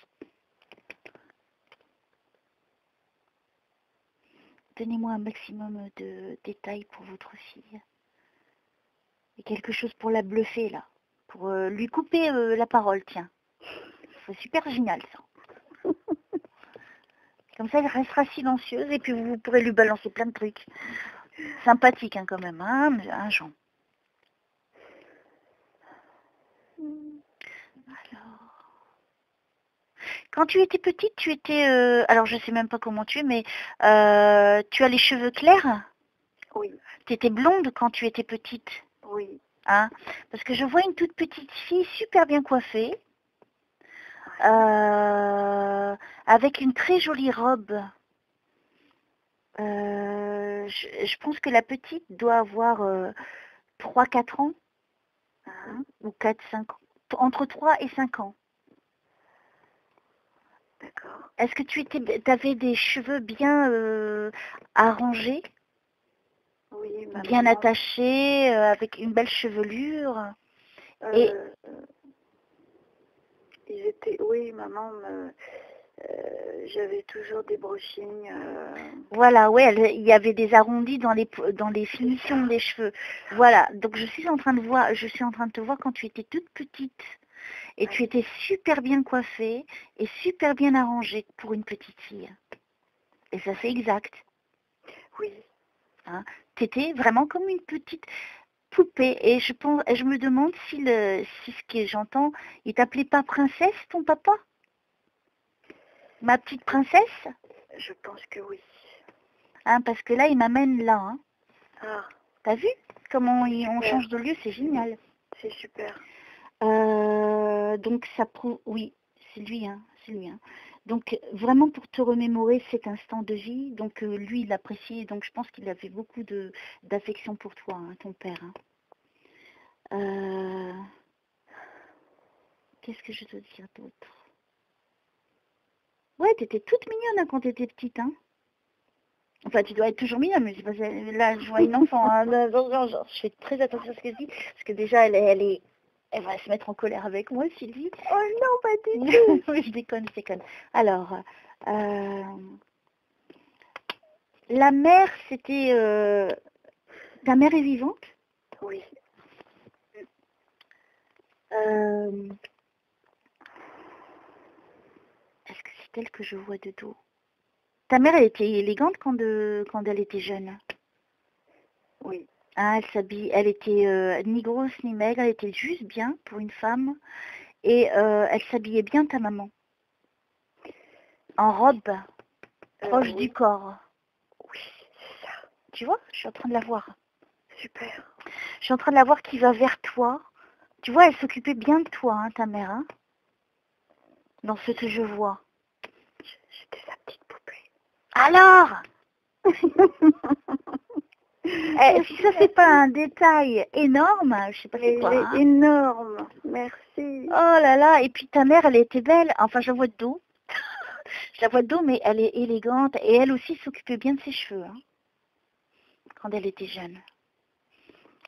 Donnez-moi un maximum de détails pour votre fille. Et quelque chose pour la bluffer, là. Pour lui couper la parole, tiens. C'est super génial, ça. Comme ça, elle restera silencieuse et puis vous pourrez lui balancer plein de trucs. Sympathique, hein, quand même, hein, Jean. Alors... Quand tu étais petite, tu étais... alors, je sais même pas comment tu es, mais tu as les cheveux clairs? Oui. Tu étais blonde quand tu étais petite? Oui. Hein? Parce que je vois une toute petite fille super bien coiffée, avec une très jolie robe. Je pense que la petite doit avoir 3-4 ans, hein, ou 4-5 ans, entre 3 et 5 ans. D'accord. Est-ce que tu avais des cheveux bien arrangés? Oui, bien maman. attachés, avec une belle chevelure? Et ils étaient... Oui, maman, j'avais toujours des brushings. Voilà, ouais, il y avait des arrondis dans les finitions des cheveux. Voilà, donc je suis en train de te voir quand tu étais toute petite. Et tu étais super bien coiffée et super bien arrangée pour une petite fille. Et ça, c'est exact. Oui. Hein? Tu étais vraiment comme une petite poupée. Et je me demande si ce que j'entends, il t'appelait pas princesse, ton papa? Ma petite princesse? Je pense que oui. Hein, parce que là, il m'amène là. Hein. Ah. T'as vu comment on change de lieu? C'est génial. C'est super. Donc, ça prouve... Oui, c'est lui, hein. C'est lui, hein. Donc, vraiment pour te remémorer cet instant de vie, donc lui, il l'appréciait, donc je pense qu'il avait beaucoup d'affection pour toi, hein, ton père. Hein. Qu'est-ce que je dois dire d'autre? Ouais, t'étais toute mignonne hein, quand t'étais petite, hein. Enfin, tu dois être toujours mignonne, mais c'est pas ça. Là, je vois une enfant, hein. Je fais très attention à ce qu'elle dit, parce que déjà, elle va se mettre en colère avec moi, Sylvie. Oh non, pas du tout. Je déconne. Alors, la mère, c'était... ta mère est vivante? Oui. Est-ce que c'est elle que je vois de dos? Ta mère, elle était élégante quand elle était jeune? Oui. Hein, elle était ni grosse ni maigre, elle était juste bien pour une femme. Et elle s'habillait bien, ta maman. En robe, proche du corps. Oui, c'est ça. Tu vois, je suis en train de la voir. Super. Je suis en train de la voir qui va vers toi. Tu vois, elle s'occupait bien de toi, hein, ta mère, hein, dans ce que je vois. J'étais sa petite poupée. Alors si ça c'est pas un détail énorme, je sais pas c'est quoi. Il Hein. est énorme. Merci. Oh là là, et puis ta mère, elle était belle. Enfin, je la vois de dos. Je la vois de dos, mais elle est élégante. Et elle aussi s'occupait bien de ses cheveux, hein, quand elle était jeune.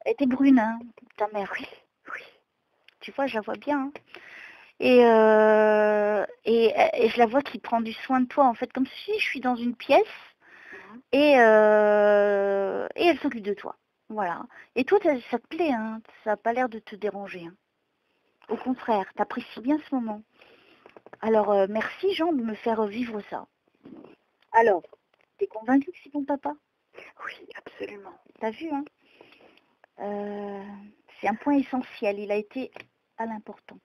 Elle était brune, hein, ta mère. Oui, oui. Tu vois, je la vois bien. Hein. Et je la vois qui prend du soin de toi, en fait, comme si je suis dans une pièce. Et elle s'occupe de toi. Voilà. Et toi, ça te plaît, hein. Ça n'a pas l'air de te déranger. Hein. Au contraire, tu apprécies bien ce moment. Alors, merci Jean de me faire vivre ça. Alors, t'es convaincu que c'est ton papa? Oui, absolument. T'as vu, hein? C'est un point essentiel. Il a été à l'important.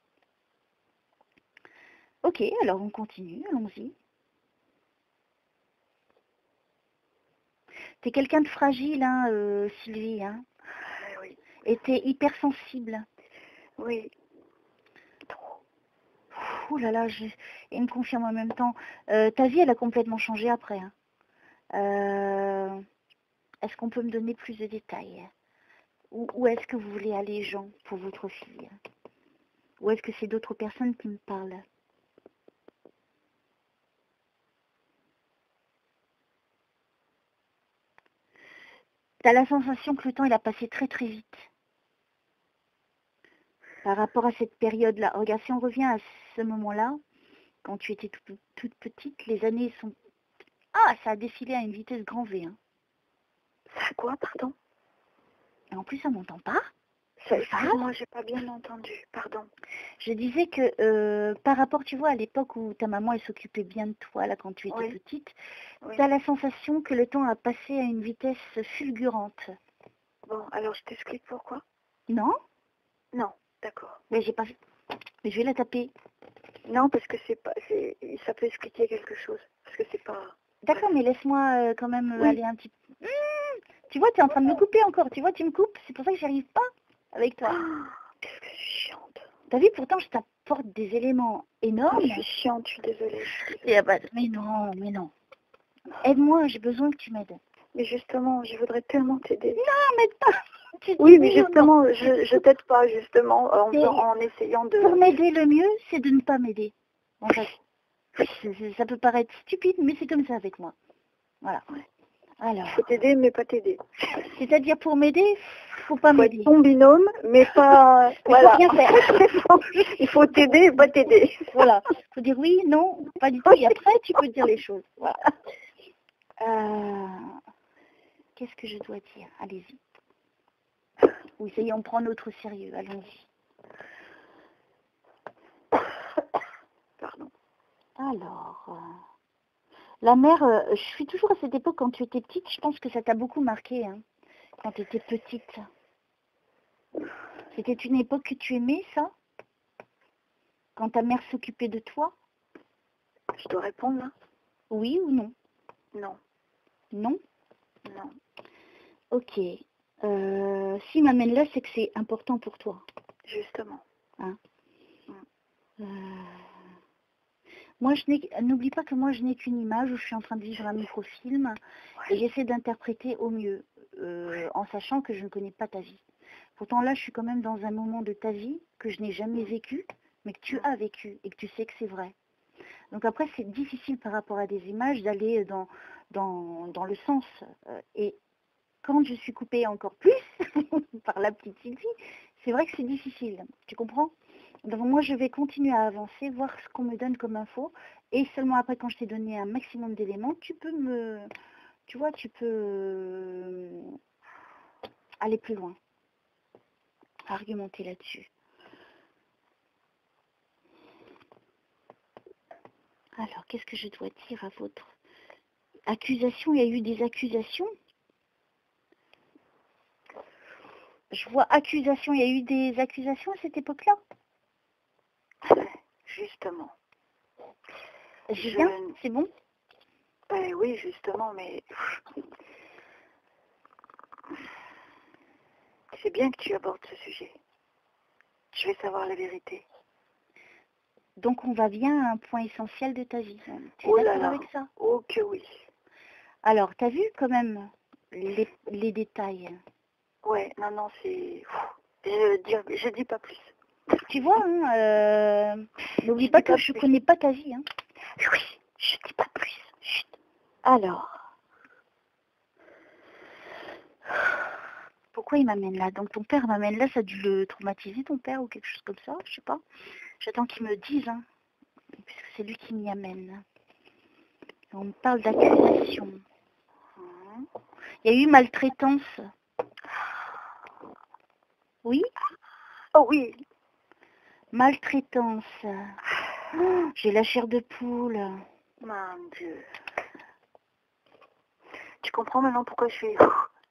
Ok, alors on continue. Allons-y. T'es quelqu'un de fragile, hein, Sylvie, hein? Oui. Et t'es hypersensible. Oui. Ouh là là, il me confirme en même temps. Ta vie, elle a complètement changé après. Hein. Est-ce qu'on peut me donner plus de détails? Où est-ce que vous voulez aller, Jean, pour votre fille? Ou est-ce que c'est d'autres personnes qui me parlent? T'as la sensation que le temps, il a passé très très vite. Par rapport à cette période-là. Regarde, si on revient à ce moment-là, quand tu étais toute petite, les années sont... Ah, ça a défilé à une vitesse grand V. Hein. Ça a quoi, pardon? Et en plus, ça m'entend pas. Excuse-moi, j'ai pas bien entendu, pardon. Je disais que par rapport, tu vois, à l'époque où ta maman, elle s'occupait bien de toi, là, quand tu étais petite, tu as la sensation que le temps a passé à une vitesse fulgurante. Bon, alors je t'explique pourquoi. Non? Non, d'accord. Mais j'ai pas... Mais je vais la taper. Non, parce que c'est pas... ça peut expliquer quelque chose. Parce que c'est pas... D'accord, mais laisse-moi quand même aller un petit peu... Tu vois, tu es en train de me couper encore. Tu vois, tu me coupes. C'est pour ça que j'arrive pas avec toi. Oh, qu'est-ce que je suis chiante. T'as vu, pourtant, je t'apporte des éléments énormes. Je suis chiante, je suis désolée. Mais non, mais non. Aide-moi, j'ai besoin que tu m'aides. Mais justement, je voudrais tellement t'aider. Non, m'aide pas. Oui, mais justement, je t'aide pas, justement, en essayant de... Pour m'aider, le mieux, c'est de ne pas m'aider. En fait, ça peut paraître stupide, mais c'est comme ça avec moi. Voilà. Alors. Faut t'aider, mais pas t'aider. C'est-à-dire, pour m'aider, faut pas m'aider. Faut être ton binôme, mais pas... voilà. Faut rien faire. Il faut t'aider, pas t'aider. Voilà. Faut dire oui, non, pas du tout. Et après, tu peux dire les choses. Voilà. Qu'est-ce que je dois dire? Allez-y. Oui, ça y est, on prend notre sérieux. Allons-y. Pardon. Alors, la mère, je suis toujours à cette époque quand tu étais petite. Je pense que ça t'a beaucoup marqué, hein, quand tu étais petite. C'était une époque que tu aimais, ça? Quand ta mère s'occupait de toi? Je dois répondre, là? Oui ou non? Non. Non? Non. Ok. S'il m'amène là, c'est que c'est important pour toi. Justement. Hein? Moi, n'oublie pas que moi, je n'ai qu'une image où je suis en train de vivre un microfilm et j'essaie d'interpréter au mieux, en sachant que je ne connais pas ta vie. Pourtant, là, je suis quand même dans un moment de ta vie que je n'ai jamais vécu, mais que tu as vécu et que tu sais que c'est vrai. Donc après, c'est difficile par rapport à des images d'aller dans le sens. Et quand je suis coupée encore plus par la petite Sylvie, c'est vrai que c'est difficile. Tu comprends? Donc moi, je vais continuer à avancer, voir ce qu'on me donne comme info. Et seulement après, quand je t'ai donné un maximum d'éléments, tu peux aller plus loin, argumenter là-dessus. Alors, qu'est-ce que je dois dire à votre accusation? Il y a eu des accusations? Je vois accusation. Il y a eu des accusations à cette époque-là? Justement. Julien, c'est bon? Oui, justement, mais... C'est bien que tu abordes ce sujet. Je vais savoir la vérité. Donc on va bien à un point essentiel de ta vie. Tu es Oh là d'accord là. avec ça? Oh que oui. Alors, t'as vu quand même les détails? Ouais, non, c'est... Je dis pas plus. Tu vois, hein, n'oublie Je pas dis que pas je plus. connais pas ta vie. Hein. Oui, je dis pas plus. Chut. Alors, pourquoi il m'amène là? Donc ton père m'amène là, ça a dû le traumatiser, ton père, ou quelque chose comme ça, je sais pas. J'attends qu'il me dise, hein, puisque c'est lui qui m'y amène. On me parle d'accusation. Il y a eu maltraitance. Oui? Oh oui. Maltraitance. Oh, j'ai la chair de poule. Mon Dieu. Tu comprends maintenant pourquoi je suis...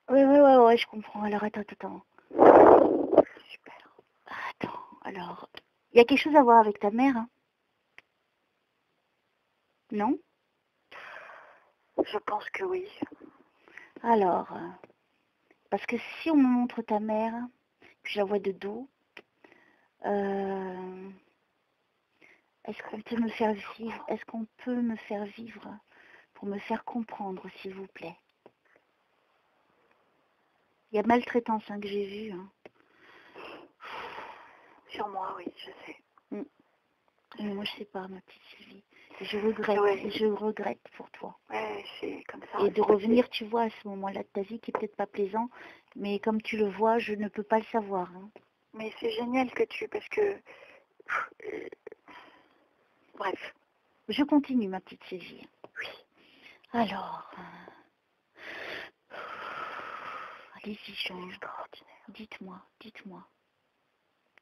Ouais, je comprends. Alors, attends. Super. Attends, alors... Il y a quelque chose à voir avec ta mère, hein? Non? Je pense que oui. Alors, parce que si on me montre ta mère, puis je la vois de dos, est-ce qu'on peut me faire vivre? Est-ce qu'on peut me faire vivre pour me faire comprendre, s'il vous plaît? Il y a maltraitance, hein, que j'ai vue. Hein. Sur moi, oui, je sais. Mais moi, je sais pas, ma petite Sylvie. Je regrette, Ouais. je regrette pour toi. Ouais, c'est comme ça. Et de revenir, tu vois, à ce moment-là de ta vie qui est peut-être pas plaisant, mais comme tu le vois, je ne peux pas le savoir. Hein. Mais c'est génial que tu... Parce que... Bref. Je continue, ma petite Sylvie. Oui. Alors, allez-y, change. Dites-moi.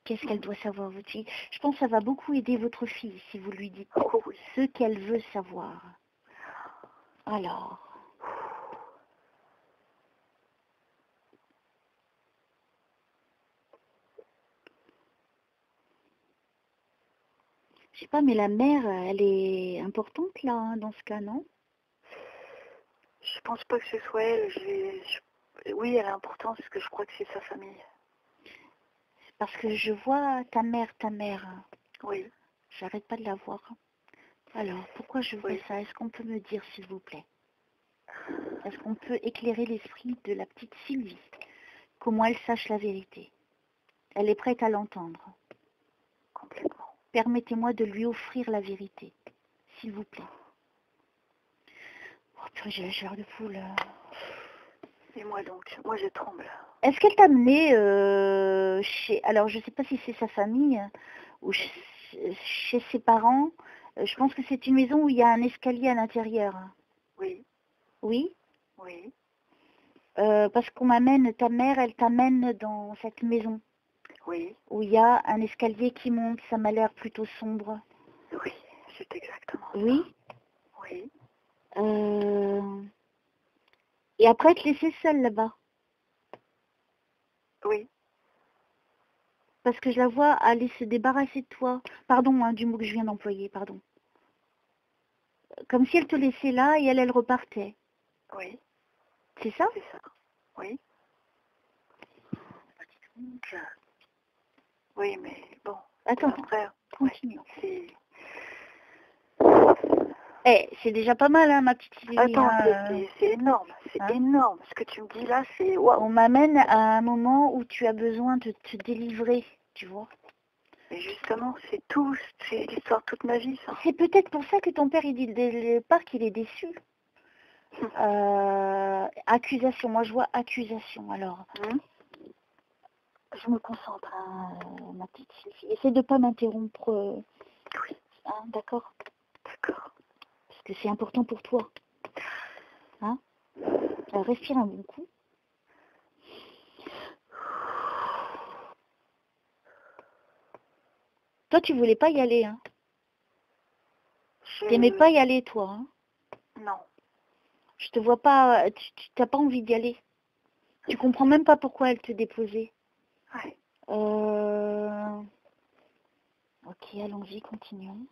Qu'est-ce qu'elle doit savoir, votre fille? Je pense que ça va beaucoup aider votre fille si vous lui dites ce qu'elle veut savoir. Alors, je sais pas, mais la mère, elle est importante là, hein, dans ce cas, non? Je pense pas que ce soit elle. Oui, elle est importante parce que je crois que c'est sa famille. Parce que je vois ta mère. Oui. J'arrête pas de la voir. Alors, pourquoi je vois Oui. ça? Est-ce qu'on peut me dire, s'il vous plaît? Est-ce qu'on peut éclairer l'esprit de la petite Sylvie? Comment elle sache la vérité? Elle est prête à l'entendre. Complètement. Permettez-moi de lui offrir la vérité, s'il vous plaît. Oh purée, j'ai la chair de poule. Et moi donc, moi je tremble. Est-ce qu'elle t'a amené chez... Alors, je ne sais pas si c'est sa famille ou chez ses parents. Je pense que c'est une maison où il y a un escalier à l'intérieur. Oui. Oui? Oui. Parce qu'on m'amène, ta mère, elle t'amène dans cette maison. Oui. Où il y a un escalier qui monte, ça m'a l'air plutôt sombre. Oui, c'est exactement Oui? ça. Oui. Et après, te laisser seule là-bas. Oui. Parce que je la vois aller se débarrasser de toi. Pardon, hein, du mot que je viens d'employer, pardon. Comme si elle te laissait là et elle repartait. Oui. C'est ça? C'est ça. Oui. Oui, mais bon. Attends, Après, continue. Ouais, c'est déjà pas mal, hein, ma petite Sylvie. Attends, Hein, c'est énorme. C'est hein? énorme. Ce que tu me dis là, c'est waouh. On m'amène à un moment où tu as besoin de te délivrer, tu vois. Mais justement, c'est tout. C'est l'histoire de toute ma vie, ça. C'est peut-être pour ça que ton père, il dit dès le départ qu'il est déçu. Accusation, moi je vois accusation, alors. Je me concentre, hein, ma petite Sylvie. Essaie de ne pas m'interrompre. Oui. Hein, d'accord? D'accord. Parce que c'est important pour toi. Hein? Alors, respire un bon coup. Toi, tu voulais pas y aller, hein? T'aimais pas y aller, toi, hein? Non. Je te vois pas, tu n'as pas envie d'y aller. Tu comprends même pas pourquoi elle te déposait. Ouais. Ok, allons-y, continuons.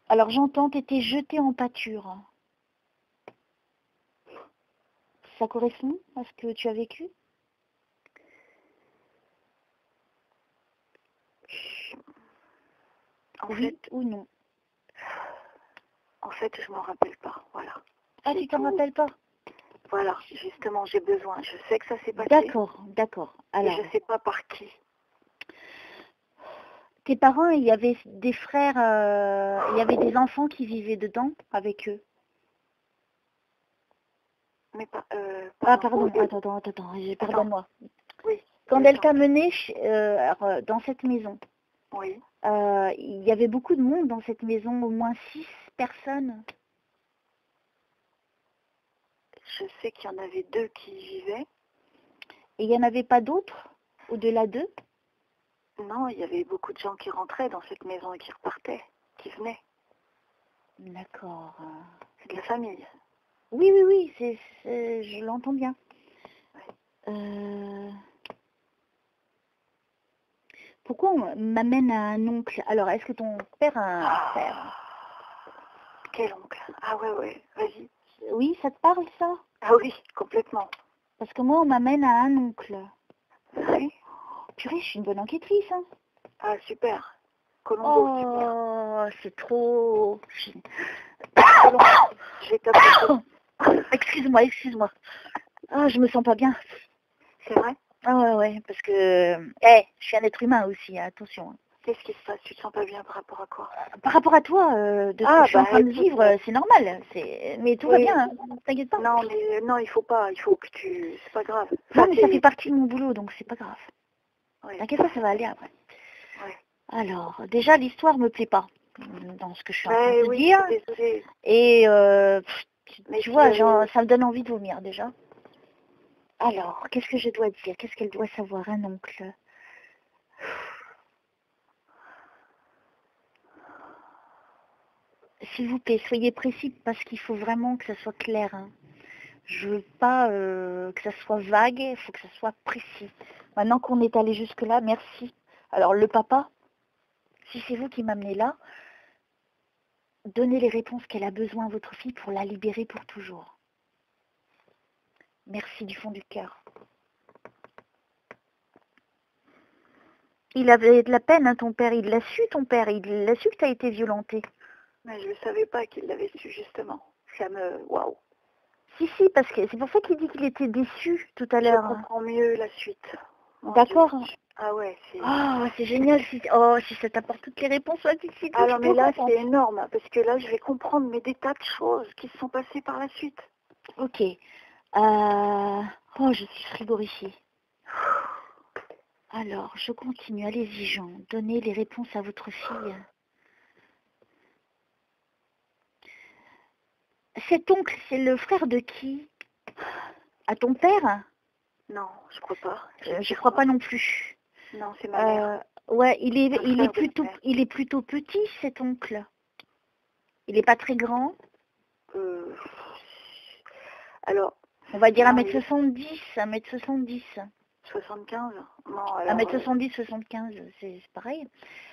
Alors j'entends, t'étais jeté en pâture. ça correspond à ce que tu as vécu? Oui fait, ou non? En fait, je m'en rappelle pas. Voilà. Ah, tu t'en rappelles pas? Voilà, justement, j'ai besoin. Je sais que ça s'est passé. D'accord. Alors, Et je sais pas par qui. tes parents, il y avait des frères, il y avait des enfants qui vivaient dedans avec eux. Mais pas. Ah, pardon, Oui. attends, pardonne-moi. Oui. Quand elle t'a mené dans cette maison, Oui. il y avait beaucoup de monde dans cette maison, au moins 6 personnes. Je sais qu'il y en avait 2 qui y vivaient. Et il n'y en avait pas d'autres au-delà d'eux? Non, il y avait beaucoup de gens qui rentraient dans cette maison et qui repartaient, qui venaient. D'accord. C'est de la famille. Oui, je l'entends bien. Pourquoi on m'amène à un oncle? Alors, est-ce que ton père a un frère? Quel oncle? Ah ouais, vas-y. Oui, ça te parle ça? Ah oui, complètement. Parce que moi, on m'amène à un oncle. Oui. Purée, je suis une bonne enquêtrice, hein. Ah, super. Colombo, super. Oh, c'est trop... Je vais t'appeler. Excuse-moi. Ah, je me sens pas bien. C'est vrai? Ah ouais, parce que... je suis un être humain aussi, hein, attention. Qu'est-ce qui se passe? Tu te sens pas bien par rapport à quoi? Par rapport à toi, de ce que je suis en train de vivre, c'est normal. Mais tout va bien, hein, t'inquiète pas. Non, mais non, il faut que tu... C'est pas grave. Non, mais ça fait partie de mon boulot, donc c'est pas grave. Ouais. T'inquiète pas, ça va aller après. Ouais. Alors, déjà, l'histoire me plaît pas, dans ce que je suis en train de te dire. Désolée. Et, tu vois, genre, ça me donne envie de vomir, déjà. Alors, qu'est-ce que je dois dire? Qu'est-ce qu'elle doit savoir, un oncle? S'il vous plaît, soyez précis, parce qu'il faut vraiment que ça soit clair, hein. Je veux pas que ça soit vague, il faut que ça soit précis. Maintenant qu'on est allé jusque-là, merci. Alors, le papa, si c'est vous qui m'amenez là, donnez les réponses qu'elle a besoin à votre fille pour la libérer pour toujours. Merci du fond du cœur. Il avait de la peine, hein, ton père. Il l'a su, ton père. Il l'a su que tu as été violentée. Mais je ne savais pas qu'il l'avait su, justement. Ça me... Waouh. Si, parce que c'est pour ça qu'il dit qu'il était déçu tout à l'heure. Je comprends mieux la suite. D'accord. Ah ouais, c'est... Oh, c'est génial. Si ça t'apporte toutes les réponses, là, si alors, mais là, c'est énorme, parce que là, je vais comprendre des tas de choses qui se sont passées par la suite. Ok. Oh, je suis frigorifiée. Alors, je continue. Allez-y, Jean. Donnez les réponses à votre fille. Cet oncle, c'est le frère de qui? À ton père? Non, je crois pas. Je crois pas non plus. Non, c'est ma mère. Ouais, il est plutôt petit, cet oncle. Il est pas très grand. Alors, on va dire 1m70, 1m70. 75? Non, alors... 1m70, 75, c'est pareil.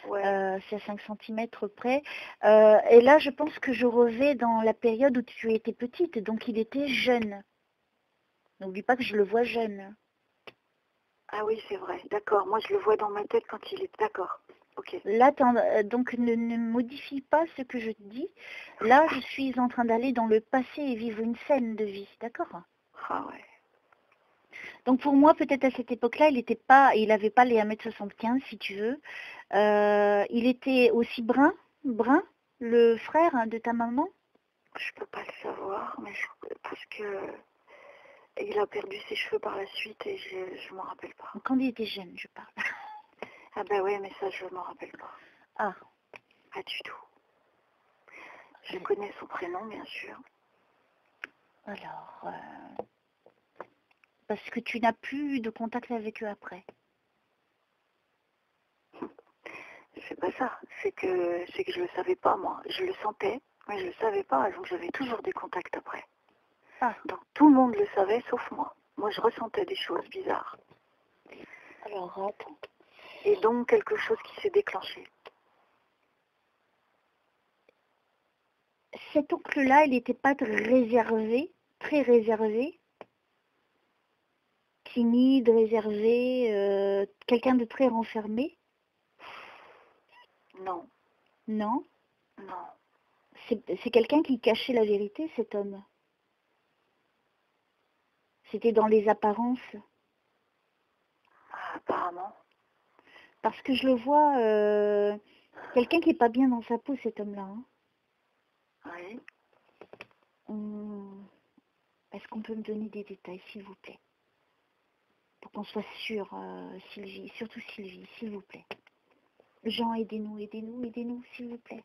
Ouais. C'est à 5 cm près. Et là, je pense que je revais dans la période où tu étais petite, donc il était jeune. N'oublie pas que je le vois jeune. Ah oui, c'est vrai. D'accord. Moi, je le vois dans ma tête quand il est... D'accord. Ok. Là, donc ne modifie pas ce que je te dis. Là, je suis en train d'aller dans le passé et vivre une scène de vie. D'accord? Ah ouais. Donc pour moi, peut-être à cette époque-là, il n'avait pas les 1m75, si tu veux. Il était aussi brun, le frère, hein, de ta maman? Je peux pas le savoir, mais parce que il a perdu ses cheveux par la suite et je m'en rappelle pas. Quand il était jeune, je parle. Ah ben oui, mais ça, je m'en rappelle pas. Ah. Pas du tout. Je connais son prénom, bien sûr. Alors, parce que tu n'as plus de contact avec eux après. C'est pas ça. C'est que je le savais pas, moi. Je le sentais, mais je le savais pas, donc j'avais toujours des contacts après. Ah. Donc tout le monde le savait, sauf moi. Moi, je ressentais des choses bizarres. Alors, attends. Et donc, quelque chose qui s'est déclenché. Cet oncle-là, il n'était pas réservé, très réservé? timide, réservé, quelqu'un de très renfermé? Non, Non? non. C'est quelqu'un qui cachait la vérité, cet homme? C'était dans les apparences? Apparemment. Parce que je le vois, quelqu'un qui n'est pas bien dans sa peau, cet homme-là. Hein. Oui. Est-ce qu'on peut me donner des détails, s'il vous plaît? Pour qu'on soit sûr, Sylvie, surtout Sylvie, s'il vous plaît. Jean, aidez-nous, aidez-nous, aidez-nous, s'il vous plaît.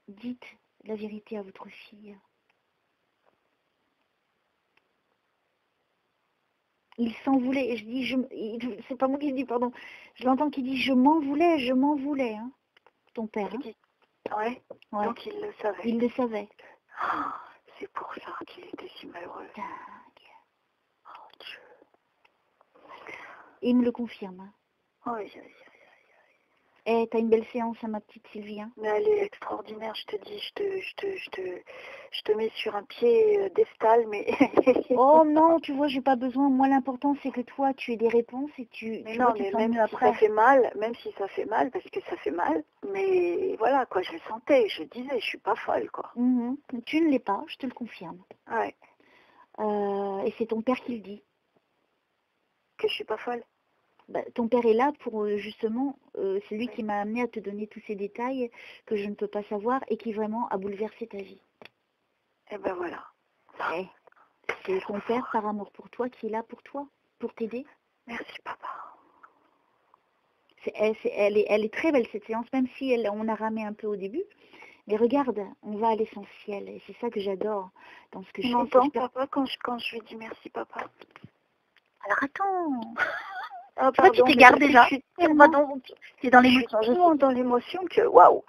Dites la vérité à votre fille. Il s'en voulait, je dis, c'est pas moi qui le dis, pardon. Je l'entends qui dit, je m'en voulais, hein, ton père. Hein. Ouais. Ouais. Donc il le savait. Il le savait. Ah, c'est pour ça qu'il était si malheureux. Dingue. Oh Dieu. Et il me le confirme. Hein. Oui, oui, oui. Eh, t'as une belle séance, hein, ma petite Sylvie. Hein. Mais elle est extraordinaire, je te dis, je te mets sur un pied d'estal, mais... Oh non, tu vois, j'ai pas besoin. Moi, l'important, c'est que toi, tu aies des réponses et Mais tu non, vois, tu mais te sens même mieux si après. ça fait mal, parce que ça fait mal, mais voilà, quoi, je le sentais, je disais, je suis pas folle, quoi. Tu ne l'es pas, je te le confirme. Ouais. Et c'est ton père qui le dit. Que je suis pas folle? Bah, ton père est là pour justement, c'est lui qui m'a amené à te donner tous ces détails que je ne peux pas savoir et qui vraiment a bouleversé ta vie. Et ben voilà. Eh, c'est ton père par amour pour toi qui est là pour toi, pour t'aider. Merci papa. Elle est très belle cette séance, même si on a ramé un peu au début. Mais regarde, on va à l'essentiel et c'est ça que j'adore dans ce que je fais. M'entends papa quand je lui dis merci papa? Alors attends. Ah, tu vois, tu t'égares déjà. Tu es dans l'émotion. Je suis tellement dans l'émotion que waouh.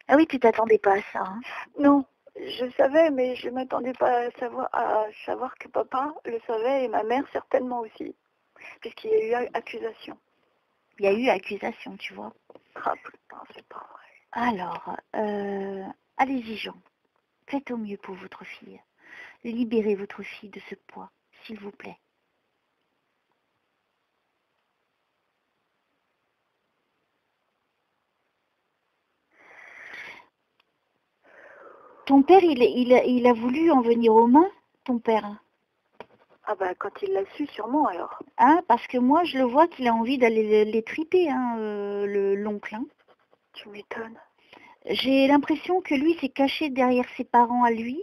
Ah oui, tu t'attendais pas à ça. Hein. Non, je savais, mais je ne m'attendais pas à savoir que papa le savait et ma mère certainement aussi, puisqu'il y a eu accusation. Il y a eu accusation, tu vois. Ah putain, c'est pas vrai. Alors, allez-y Jean. Faites au mieux pour votre fille. Libérez votre fille de ce poids, s'il vous plaît. Ton père, il a voulu en venir aux mains, ton père. Ah bah quand il l'a su, sûrement alors. Hein, parce que moi, je le vois qu'il a envie d'aller les triper, hein, l'oncle. Hein. Tu m'étonnes. J'ai l'impression que lui s'est caché derrière ses parents à lui,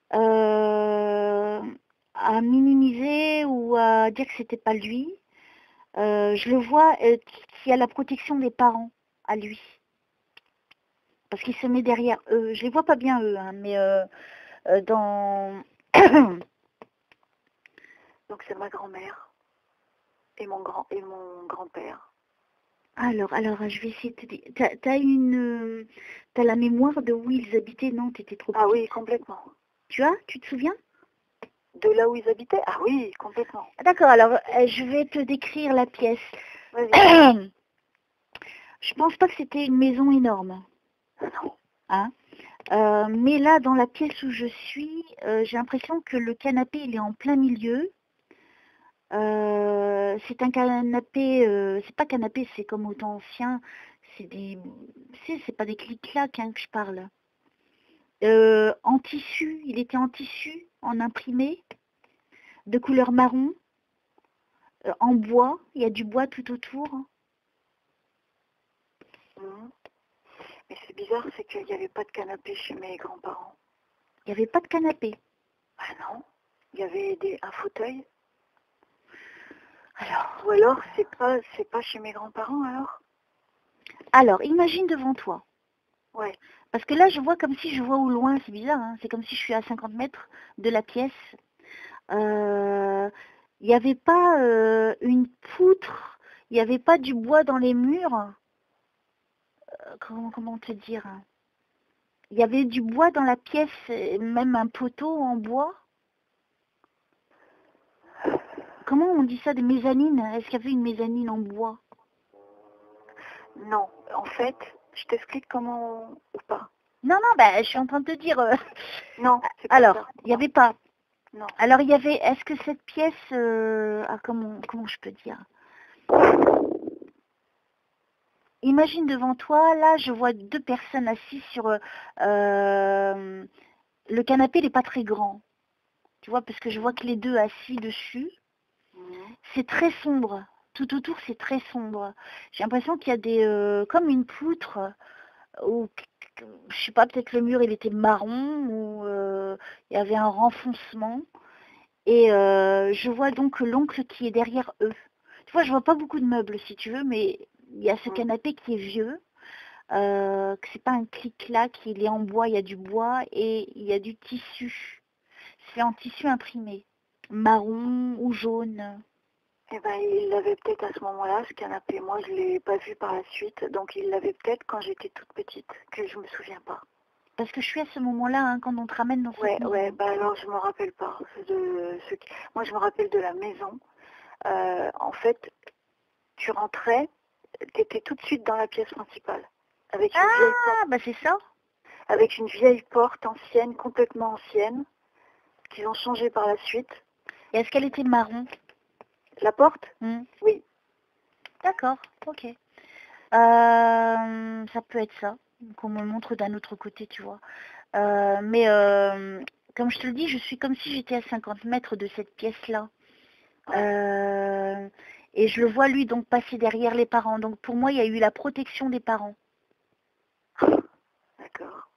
à minimiser ou à dire que c'était pas lui. Je le vois qui a la protection des parents à lui. Parce qu'il se met derrière eux. Je les vois pas bien eux, hein, mais dans... Donc c'est ma grand-mère et mon grand-père. Alors, je vais essayer de te dire. T'as la mémoire de où ils habitaient? Non, t'étais trop petite. Ah oui, complètement. Tu te souviens? De là où ils habitaient? Ah oui, complètement. D'accord, alors je vais te décrire la pièce. Vas-y. Je pense pas que c'était une maison énorme. Non. Hein? Mais là, dans la pièce où je suis, j'ai l'impression que le canapé, il est en plein milieu. C'est un canapé, c'est pas canapé, c'est comme au temps ancien. C'est pas des clics-clacs hein, que je parle. En tissu, il était en tissu, en imprimé, de couleur marron, en bois. Il y a du bois tout autour. Mais c'est bizarre, c'est qu'il n'y avait pas de canapé chez mes grands-parents. Il n'y avait pas de canapé. Ah non, il y avait un fauteuil. Alors. Ou alors, c'est pas chez mes grands-parents alors? Alors, imagine devant toi. Ouais. Parce que là, je vois comme si je vois au loin, c'est bizarre, hein, c'est comme si je suis à 50 mètres de la pièce. Il n'y avait pas une poutre, il n'y avait pas du bois dans les murs. Comment te dire? Il y avait du bois dans la pièce, même un poteau en bois. Comment on dit ça, des mezzanines? Est-ce qu'il y avait une mezzanine en bois? Non, en fait, je t'explique comment ou pas. Non, je suis en train de te dire. Non, c'est pas alors, ça. il n'y avait pas Non. Alors, il y avait, est-ce que cette pièce, comment je peux dire? Imagine devant toi, là, je vois 2 personnes assises sur le canapé, il n'est pas très grand. Tu vois, parce que je vois que les 2 assis dessus. C'est très sombre. Tout autour, c'est très sombre. J'ai l'impression qu'il y a des, comme une poutre, ou je sais pas, peut-être le mur, il était marron, ou il y avait un renfoncement. Et je vois donc l'oncle qui est derrière eux. Tu vois, je vois pas beaucoup de meubles, si tu veux, mais il y a ce canapé qui est vieux, que c'est pas un clic-clac, il est en bois, il y a du bois et il y a du tissu. C'est en tissu imprimé, marron ou jaune. Eh ben, il l'avait peut-être à ce moment-là, ce canapé. Moi, je ne l'ai pas vu par la suite. Donc, il l'avait peut-être quand j'étais toute petite, que je ne me souviens pas. Parce que je suis à ce moment-là, hein, quand on te ramène dans cette maison. Ouais, bah alors je me rappelle pas. Moi, je me rappelle de la maison. En fait, tu rentrais, tu étais tout de suite dans la pièce principale. Avec une vieille porte, Bah c'est ça. avec une vieille porte ancienne, complètement ancienne, qu'ils ont changée par la suite. Et est-ce qu'elle était marron? La porte? Oui. D'accord, ok. Ça peut être ça, qu'on me montre d'un autre côté, tu vois. Mais comme je te le dis, je suis comme si j'étais à 50 mètres de cette pièce-là. Et je le vois lui donc passer derrière les parents. Donc pour moi, il y a eu la protection des parents. D'accord.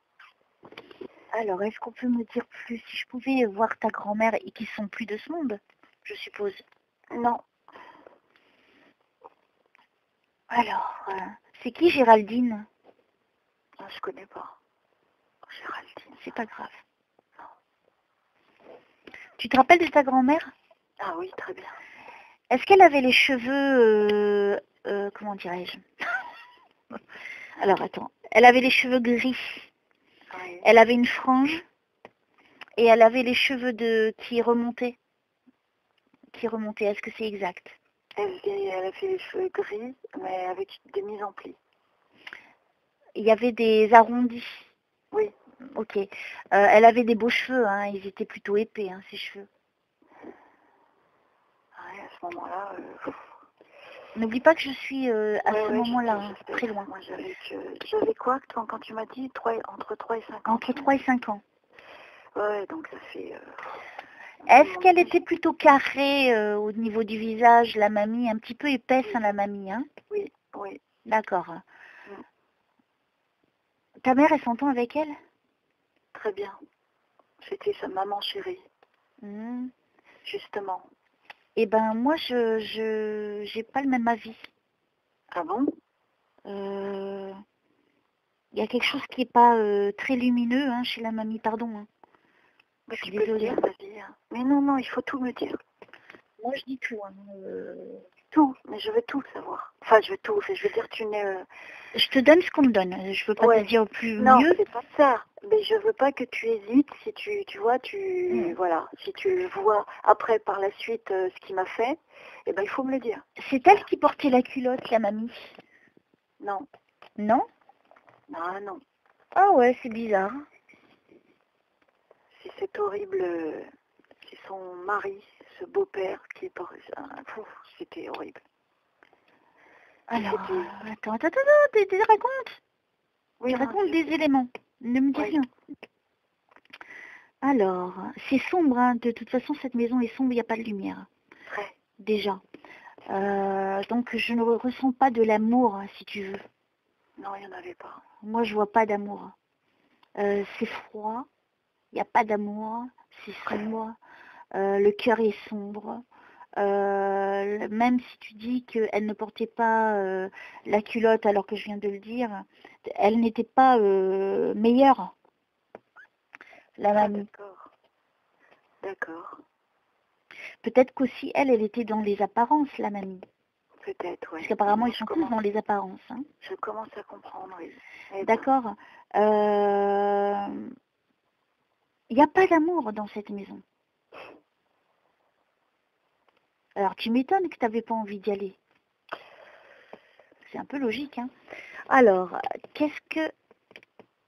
Alors, est-ce qu'on peut me dire plus? Si je pouvais voir ta grand-mère et qu'ils sont plus de ce monde, je suppose. Non. Alors, c'est qui Géraldine? Je connais pas. Géraldine. C'est pas grave. Tu te rappelles de ta grand-mère? Ah oui, très bien. Est-ce qu'elle avait les cheveux, comment dirais-je? Alors, attends. Elle avait les cheveux gris. Oui. Elle avait une frange. Et elle avait les cheveux qui remontaient. Est-ce que c'est exact? Elle a fait les cheveux gris, mais avec des mises en plis. Il y avait des arrondis. Oui. Ok. Elle avait des beaux cheveux, hein. Ils étaient plutôt épais, hein, ses cheveux. Ouais, à ce moment-là... N'oublie pas que je suis à ce moment-là, hein, très loin. Moi, j'avais quoi quand tu m'as dit entre 3 et 5 ans? Entre 3 et 5 ans. Ouais, donc ça fait... Est-ce qu'elle était plutôt carrée au niveau du visage, la mamie? Un petit peu épaisse, hein, la mamie, hein? Oui, oui. D'accord. Ta mère, elle s'entend avec elle? Très bien. C'était sa maman chérie. Justement. Eh ben, moi, j'ai pas le même avis. Ah bon? Il y a quelque chose qui n'est pas très lumineux, hein, chez la mamie, pardon. Hein. Je suis désolée. Mais non, il faut tout me dire. Moi, je dis tout. Hein, Tout, mais je veux tout savoir. Enfin, je veux dire, tu n'es... Je te donne ce qu'on me donne. Je veux pas te dire mieux. Non, c'est pas ça. Mais je veux pas que tu hésites. Si tu vois, voilà. Si tu vois après, par la suite, ce qu'il m'a fait, eh ben, il faut me le dire. C'est elle qui portait la culotte, la mamie? Non. Non? Ah non. Ah ouais, c'est bizarre. C'est cet horrible... c'est son mari, ce beau-père qui est par... C'était horrible. Alors, attends, raconte. Oui, tu racontes des éléments. Ne me dis rien. Alors, c'est sombre, hein. De toute façon, cette maison est sombre, il n'y a pas de lumière. Ouais. Déjà. Donc, je ne ressens pas de l'amour, si tu veux. Non, il n'y en avait pas. Moi, je vois pas d'amour. C'est froid, il n'y a pas d'amour, c'est sombre, le cœur est sombre. Même si tu dis qu'elle ne portait pas la culotte, alors que je viens de le dire, elle n'était pas meilleure, la mamie. D'accord. Peut-être qu'aussi, elle était dans les apparences, la mamie. Peut-être, oui. Parce qu'apparemment, ils sont tous dans les apparences. Hein. Je commence à comprendre, oui. D'accord. Il n'y a pas d'amour dans cette maison. Alors, tu m'étonnes que tu n'avais pas envie d'y aller. C'est un peu logique, hein. Alors, qu'est-ce que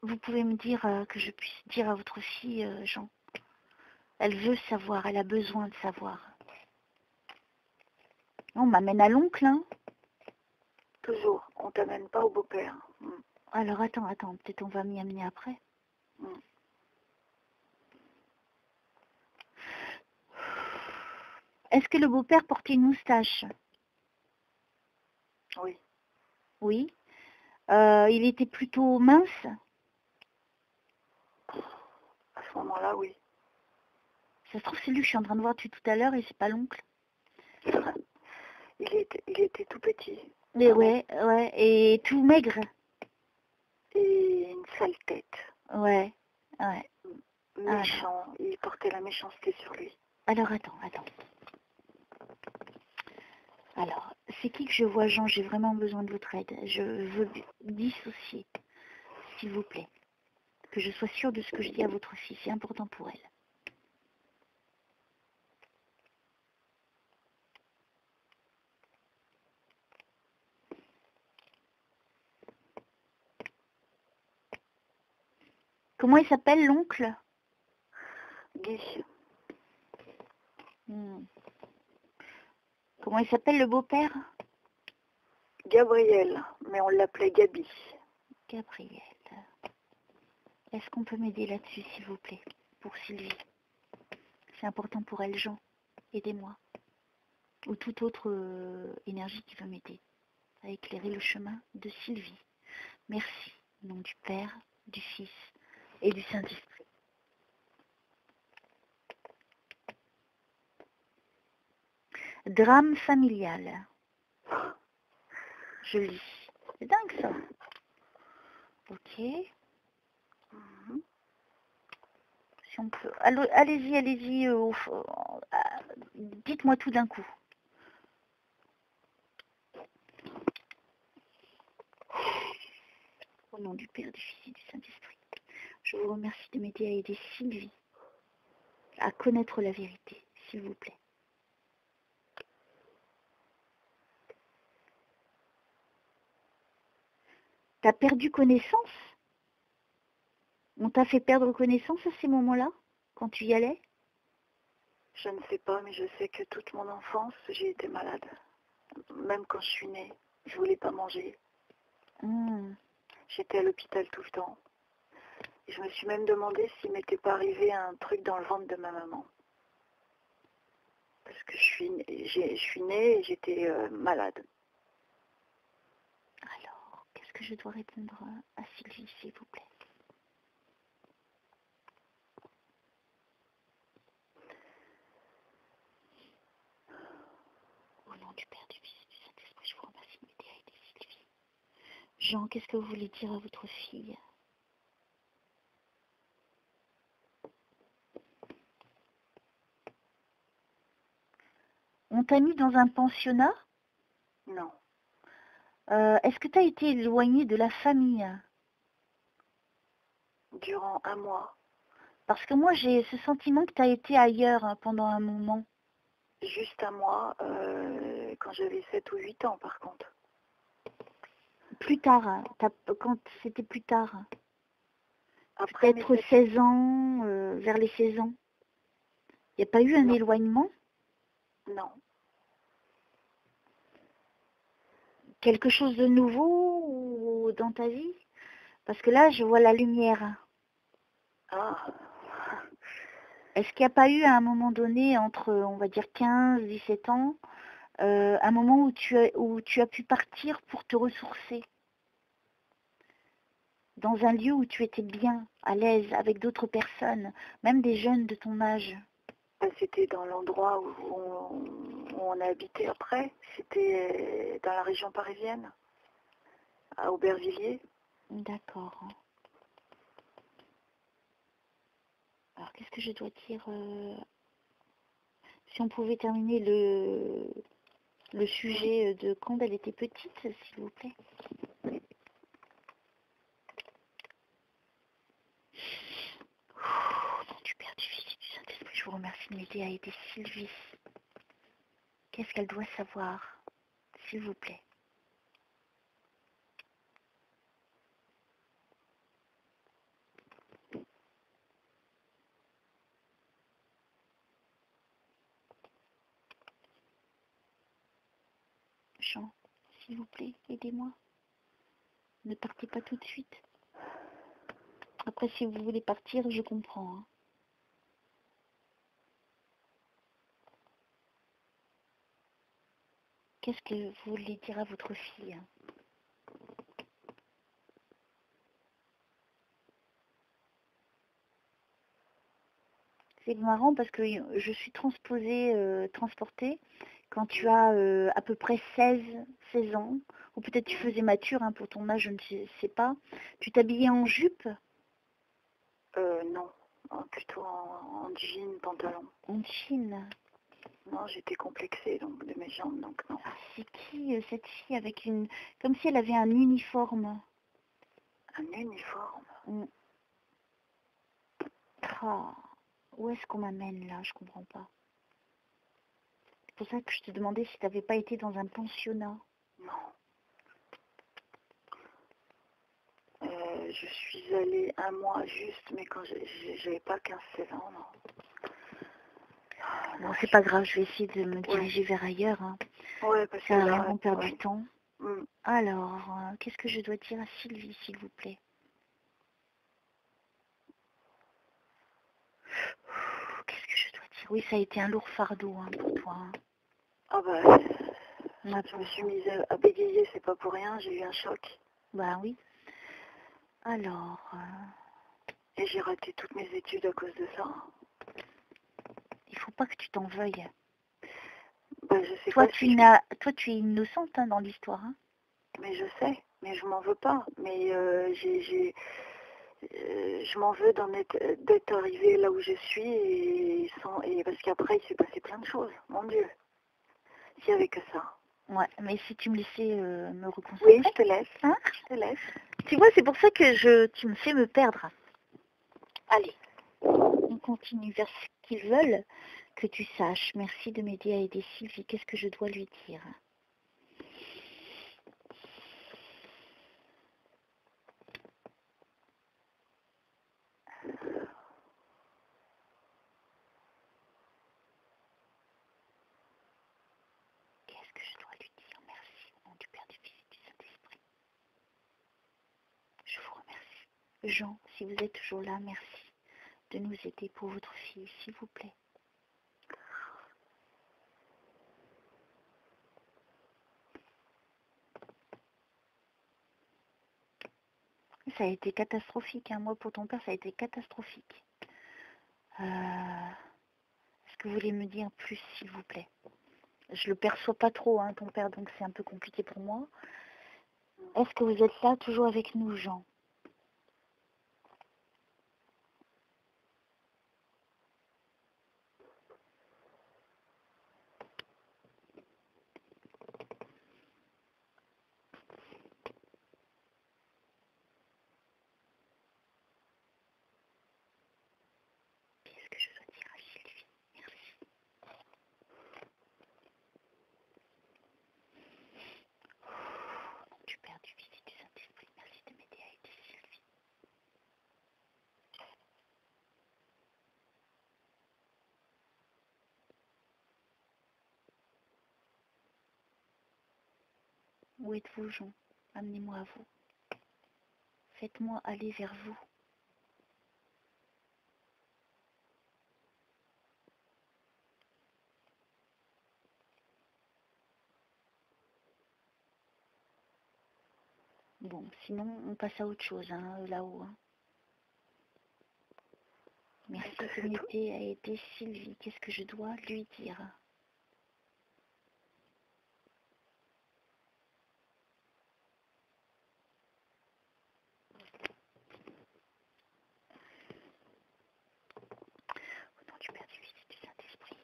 vous pouvez me dire que je puisse dire à votre fille, Jean? Elle veut savoir, elle a besoin de savoir. On m'amène à l'oncle, hein? Toujours. On t'amène pas au beau-père. Alors attends, peut-être on va m'y amener après. Est-ce que le beau-père portait une moustache? Oui. Oui. Il était plutôt mince? À ce moment-là, oui. Ça se trouve, c'est lui que je suis en train de voir depuis tout à l'heure et c'est pas l'oncle. Il était tout petit. Mais ouais, et tout maigre. Et une sale tête. Ouais. Méchant. Il portait la méchanceté sur lui. Alors, attends. Alors, c'est qui que je vois, Jean? J'ai vraiment besoin de votre aide. Je veux dissocier, s'il vous plaît. Que je sois sûre de ce que je dis à votre fille. C'est important pour elle. Comment il s'appelle, l'oncle? Guy. Comment il s'appelle, le beau-père? Gabriel, mais on l'appelait Gabi. Gabriel. Est-ce qu'on peut m'aider là-dessus, s'il vous plaît, pour Sylvie? C'est important pour elle, Jean. Aidez-moi. Ou toute autre énergie qui veut m'aider à éclairer le chemin de Sylvie. Merci. Au nom du Père, du Fils et du Saint-Esprit. Drame familial. Je lis. C'est dingue, ça. Ok. Si on peut... Allez-y. Dites-moi tout d'un coup. Au nom du Père, du Fils et du Saint-Esprit, je vous remercie de m'aider à aider Sylvie à connaître la vérité, s'il vous plaît. T'as perdu connaissance? On t'a fait perdre connaissance à ces moments-là, quand tu y allais? Je ne sais pas, mais je sais que toute mon enfance, j'ai été malade. Même quand je suis née, je voulais pas manger. J'étais à l'hôpital tout le temps. Et je me suis même demandé s'il m'était pas arrivé un truc dans le ventre de ma maman. Parce que je suis née et j'étais malade. Alors, qu'est-ce que je dois répondre à Sylvie, s'il vous plaît? Au nom du Père, du Fils et du Saint-Esprit, je vous remercie de m'aider à aider Sylvie. Jean, qu'est-ce que vous voulez dire à votre fille? On t'a mis dans un pensionnat? Non. Est-ce que tu as été éloignée de la famille? Durant un mois. Parce que moi, j'ai ce sentiment que tu as été ailleurs pendant un moment. Juste un mois, quand j'avais 7 ou 8 ans, par contre. Plus tard, quand c'était plus tard. Après Peut-être 16 ans, vers les 16 ans. Il n'y a pas eu un éloignement? Non. Quelque chose de nouveau dans ta vie? Parce que là, je vois la lumière. Ah. Est-ce qu'il n'y a pas eu à un moment donné, entre, on va dire, 15, 17 ans, un moment où tu as pu partir pour te ressourcer? Dans un lieu où tu étais bien, à l'aise, avec d'autres personnes, même des jeunes de ton âge? C'était dans l'endroit où on a habité après. C'était dans la région parisienne, à Aubervilliers. D'accord. Alors, qu'est-ce que je dois dire? Si on pouvait terminer le sujet de quand elle était petite, s'il vous plaît. Au nom du Père, du Fils et du Saint-Esprit, je vous remercie de m'aider à aider Sylvie. Qu'est-ce qu'elle doit savoir, s'il vous plaît? Jean, s'il vous plaît, aidez-moi. Ne partez pas tout de suite. Après, si vous voulez partir, je comprends. Hein. Qu'est-ce que vous voulez dire à votre fille? C'est marrant parce que je suis transportée quand tu as à peu près 16 ans, ou peut-être tu faisais mature hein, pour ton âge, je ne sais pas. Tu t'habillais en jupe? Non, plutôt en jean, pantalon. En jean? Non, j'étais complexée donc, de mes jambes, donc non. C'est qui cette fille avec une... Comme si elle avait un uniforme. Un uniforme? Oh, où est-ce qu'on m'amène là? Je comprends pas. C'est pour ça que je te demandais si tu n'avais pas été dans un pensionnat. Non. Je suis allée un mois juste, mais quand j'avais pas 15-16 ans, non. Bon, c'est pas grave, je vais essayer de me diriger vers ailleurs. Hein. Ouais, parce que ça là, on perd du temps. Mm. Alors, qu'est-ce que je dois dire à Sylvie, s'il vous plaît? Qu'est-ce que je dois dire? Oui, ça a été un lourd fardeau hein, pour toi. Hein. Ah bah, je me suis mise à bégayer, c'est pas pour rien, j'ai eu un choc. Bah oui. Alors... Et j'ai raté toutes mes études à cause de ça. Il faut pas que tu t'en veuilles. Bah, je sais toi, pas toi, tu es innocente hein, dans l'histoire. Hein. Mais je sais, mais je m'en veux pas. Mais je m'en veux d'être arrivée là où je suis et parce qu'après il s'est passé plein de choses, mon Dieu. S'il n'y avait que ça. Ouais, mais si tu me laissais me reconcentrer. Oui, je te laisse. Hein? Je te laisse. Tu vois, c'est pour ça que tu me fais me perdre. Allez, on continue vers ce qu'ils veulent que tu saches. Merci de m'aider à aider Sylvie. Qu'est-ce que je dois lui dire? Qu'est-ce que je dois lui dire? Merci au nom du Père, du Fils et du Saint-Esprit. Je vous remercie. Jean, si vous êtes toujours là, merci de nous aider pour votre fille, s'il vous plaît. Ça a été catastrophique, hein. Moi pour ton père ça a été catastrophique. Est-ce que vous voulez me dire plus s'il vous plaît? Je le perçois pas trop, hein, ton père, donc c'est un peu compliqué pour moi. Est-ce que vous êtes là toujours avec nous, Jean? Qu'est-ce que je dois dire à Sylvie? Merci. Au nom du Père, du Fils et du Saint-Esprit, merci de m'aider à aider Sylvie. Où êtes-vous, Jean? Amenez-moi à vous. Faites-moi aller vers vous. Bon, sinon, on passe à autre chose, hein, là-haut. Hein. Merci de m'aider à aider Sylvie. Qu'est-ce que je dois lui dire? Au nom du Père, du Fils et du Saint-Esprit.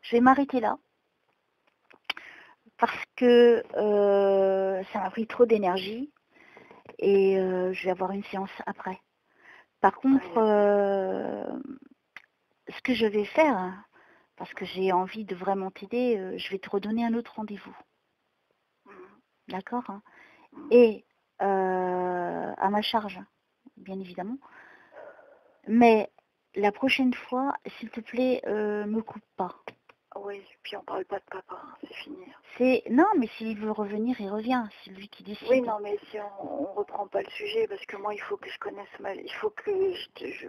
Je vais m'arrêter là. parce que ça m'a pris trop d'énergie et je vais avoir une séance après. Par contre, ce que je vais faire, parce que j'ai envie de vraiment t'aider, je vais te redonner un autre rendez-vous. D'accord, hein. Et à ma charge, bien évidemment. Mais la prochaine fois, s'il te plaît, me coupe pas. Oui, puis on parle pas de papa, c'est fini. Non, mais s'il veut revenir, il revient. C'est lui qui décide. Oui, non, mais si on reprend pas le sujet, parce que moi, il faut que je connaisse il faut que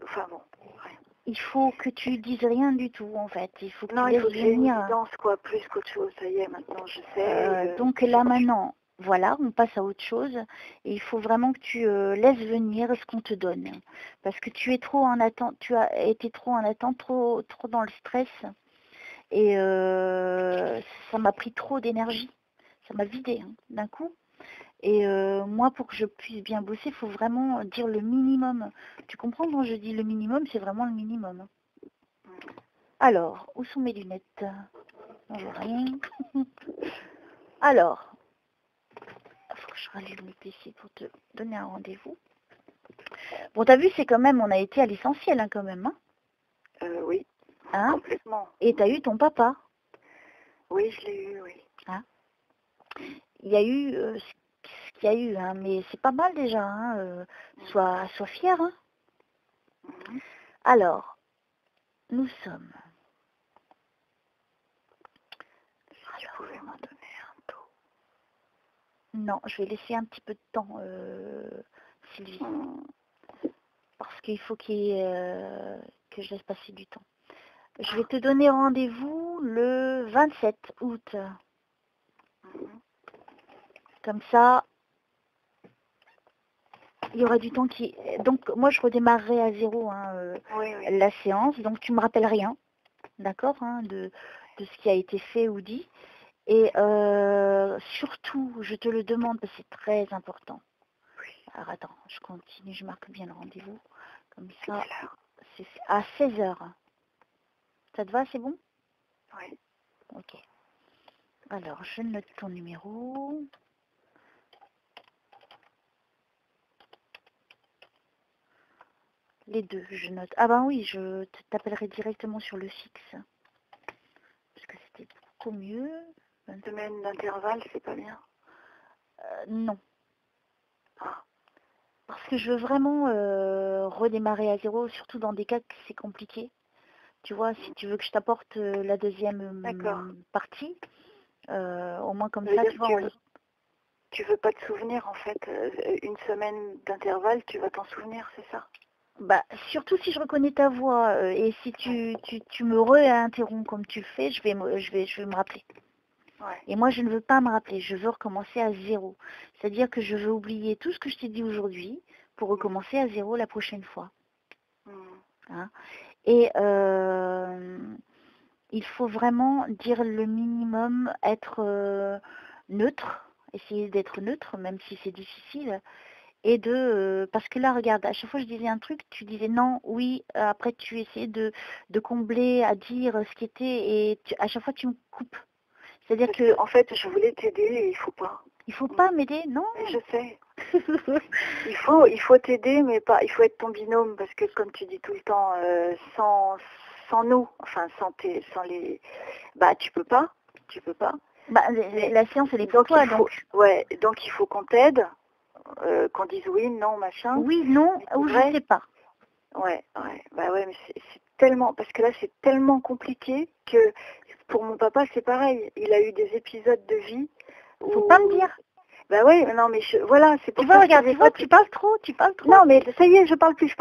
enfin bon, rien. Il faut que tu dises rien du tout, en fait. Il faut que non, tu il faut que j'ai une venir. évidence, quoi, plus qu'autre chose. Ça y est, maintenant, je sais. Donc là, maintenant, voilà, on passe à autre chose. Et il faut vraiment que tu laisses venir ce qu'on te donne. Parce que tu es trop en attente, tu as été trop en attente, trop dans le stress. Et ça m'a pris trop d'énergie. Ça m'a vidé d'un coup. Et moi, pour que je puisse bien bosser, il faut vraiment dire le minimum. Tu comprends quand je dis le minimum, c'est vraiment le minimum. Alors, où sont mes lunettes? On voit rien. Alors, il faut que je rallume le PC pour te donner un rendez-vous. Bon, t'as vu, c'est quand même, on a été à l'essentiel quand même. Oui, complètement. Et t'as eu ton papa? Oui, je l'ai eu, oui. Il y a eu ce qu'il y a eu, mais c'est pas mal déjà. Sois fier. Alors, nous sommes... Si tu pouvais m'en donner un taux. Non, je vais laisser un petit peu de temps, Sylvie. Parce qu'il faut que je laisse passer du temps. Je vais te donner rendez-vous le 27 août. Comme ça, il y aura du temps qui... Donc, moi, je redémarrerai à zéro la séance. Donc, tu me rappelles rien, d'accord, de ce qui a été fait ou dit. Et surtout, je te le demande, parce que c'est très important. Alors, attends, je continue, je marque bien le rendez-vous. Comme ça, c'est à 16h. Ça te va, c'est bon? Oui. Ok. Alors, je note ton numéro. Les deux, je note. Ah ben oui, je t'appellerai directement sur le fixe. Parce que c'était beaucoup mieux. Une semaine d'intervalle, c'est pas bien? Non. Parce que je veux vraiment redémarrer à zéro, surtout dans des cas que c'est compliqué. Tu vois, si tu veux que je t'apporte la deuxième partie, au moins comme ça, tu vois. Tu veux pas te souvenir, en fait, une semaine d'intervalle, tu vas t'en souvenir, c'est ça? Bah, surtout si je reconnais ta voix et si tu me réinterromps comme tu le fais, je vais me rappeler. Ouais. Et moi, je ne veux pas me rappeler, je veux recommencer à zéro. C'est-à-dire que je veux oublier tout ce que je t'ai dit aujourd'hui pour recommencer à zéro la prochaine fois. Et il faut vraiment dire le minimum, être neutre, essayer d'être neutre, même si c'est difficile. Et parce que là, regarde, à chaque fois que je disais un truc, tu disais non, oui, après tu essayais de combler, à dire ce qui était, et à chaque fois tu me coupes. C'est-à-dire que... En fait, je voulais t'aider et il faut pas. Il faut pas m'aider, non? Je sais. il faut t'aider, mais pas. Il faut être ton binôme, parce que comme tu dis tout le temps, sans nous, enfin sans les... Bah tu peux pas. Bah, la séance, elle est pour toi, donc. Ouais, donc il faut qu'on t'aide. Qu'on dise oui, non, machin. Oui, non, ou je sais pas. Ouais, bah ouais, mais c'est tellement, parce que là c'est tellement compliqué que pour mon papa c'est pareil. Il a eu des épisodes de vie. Faut pas me dire. Bah ouais, non mais voilà, c'est pour ça. Regarde, tu parles trop. Non mais ça y est, je parle plus.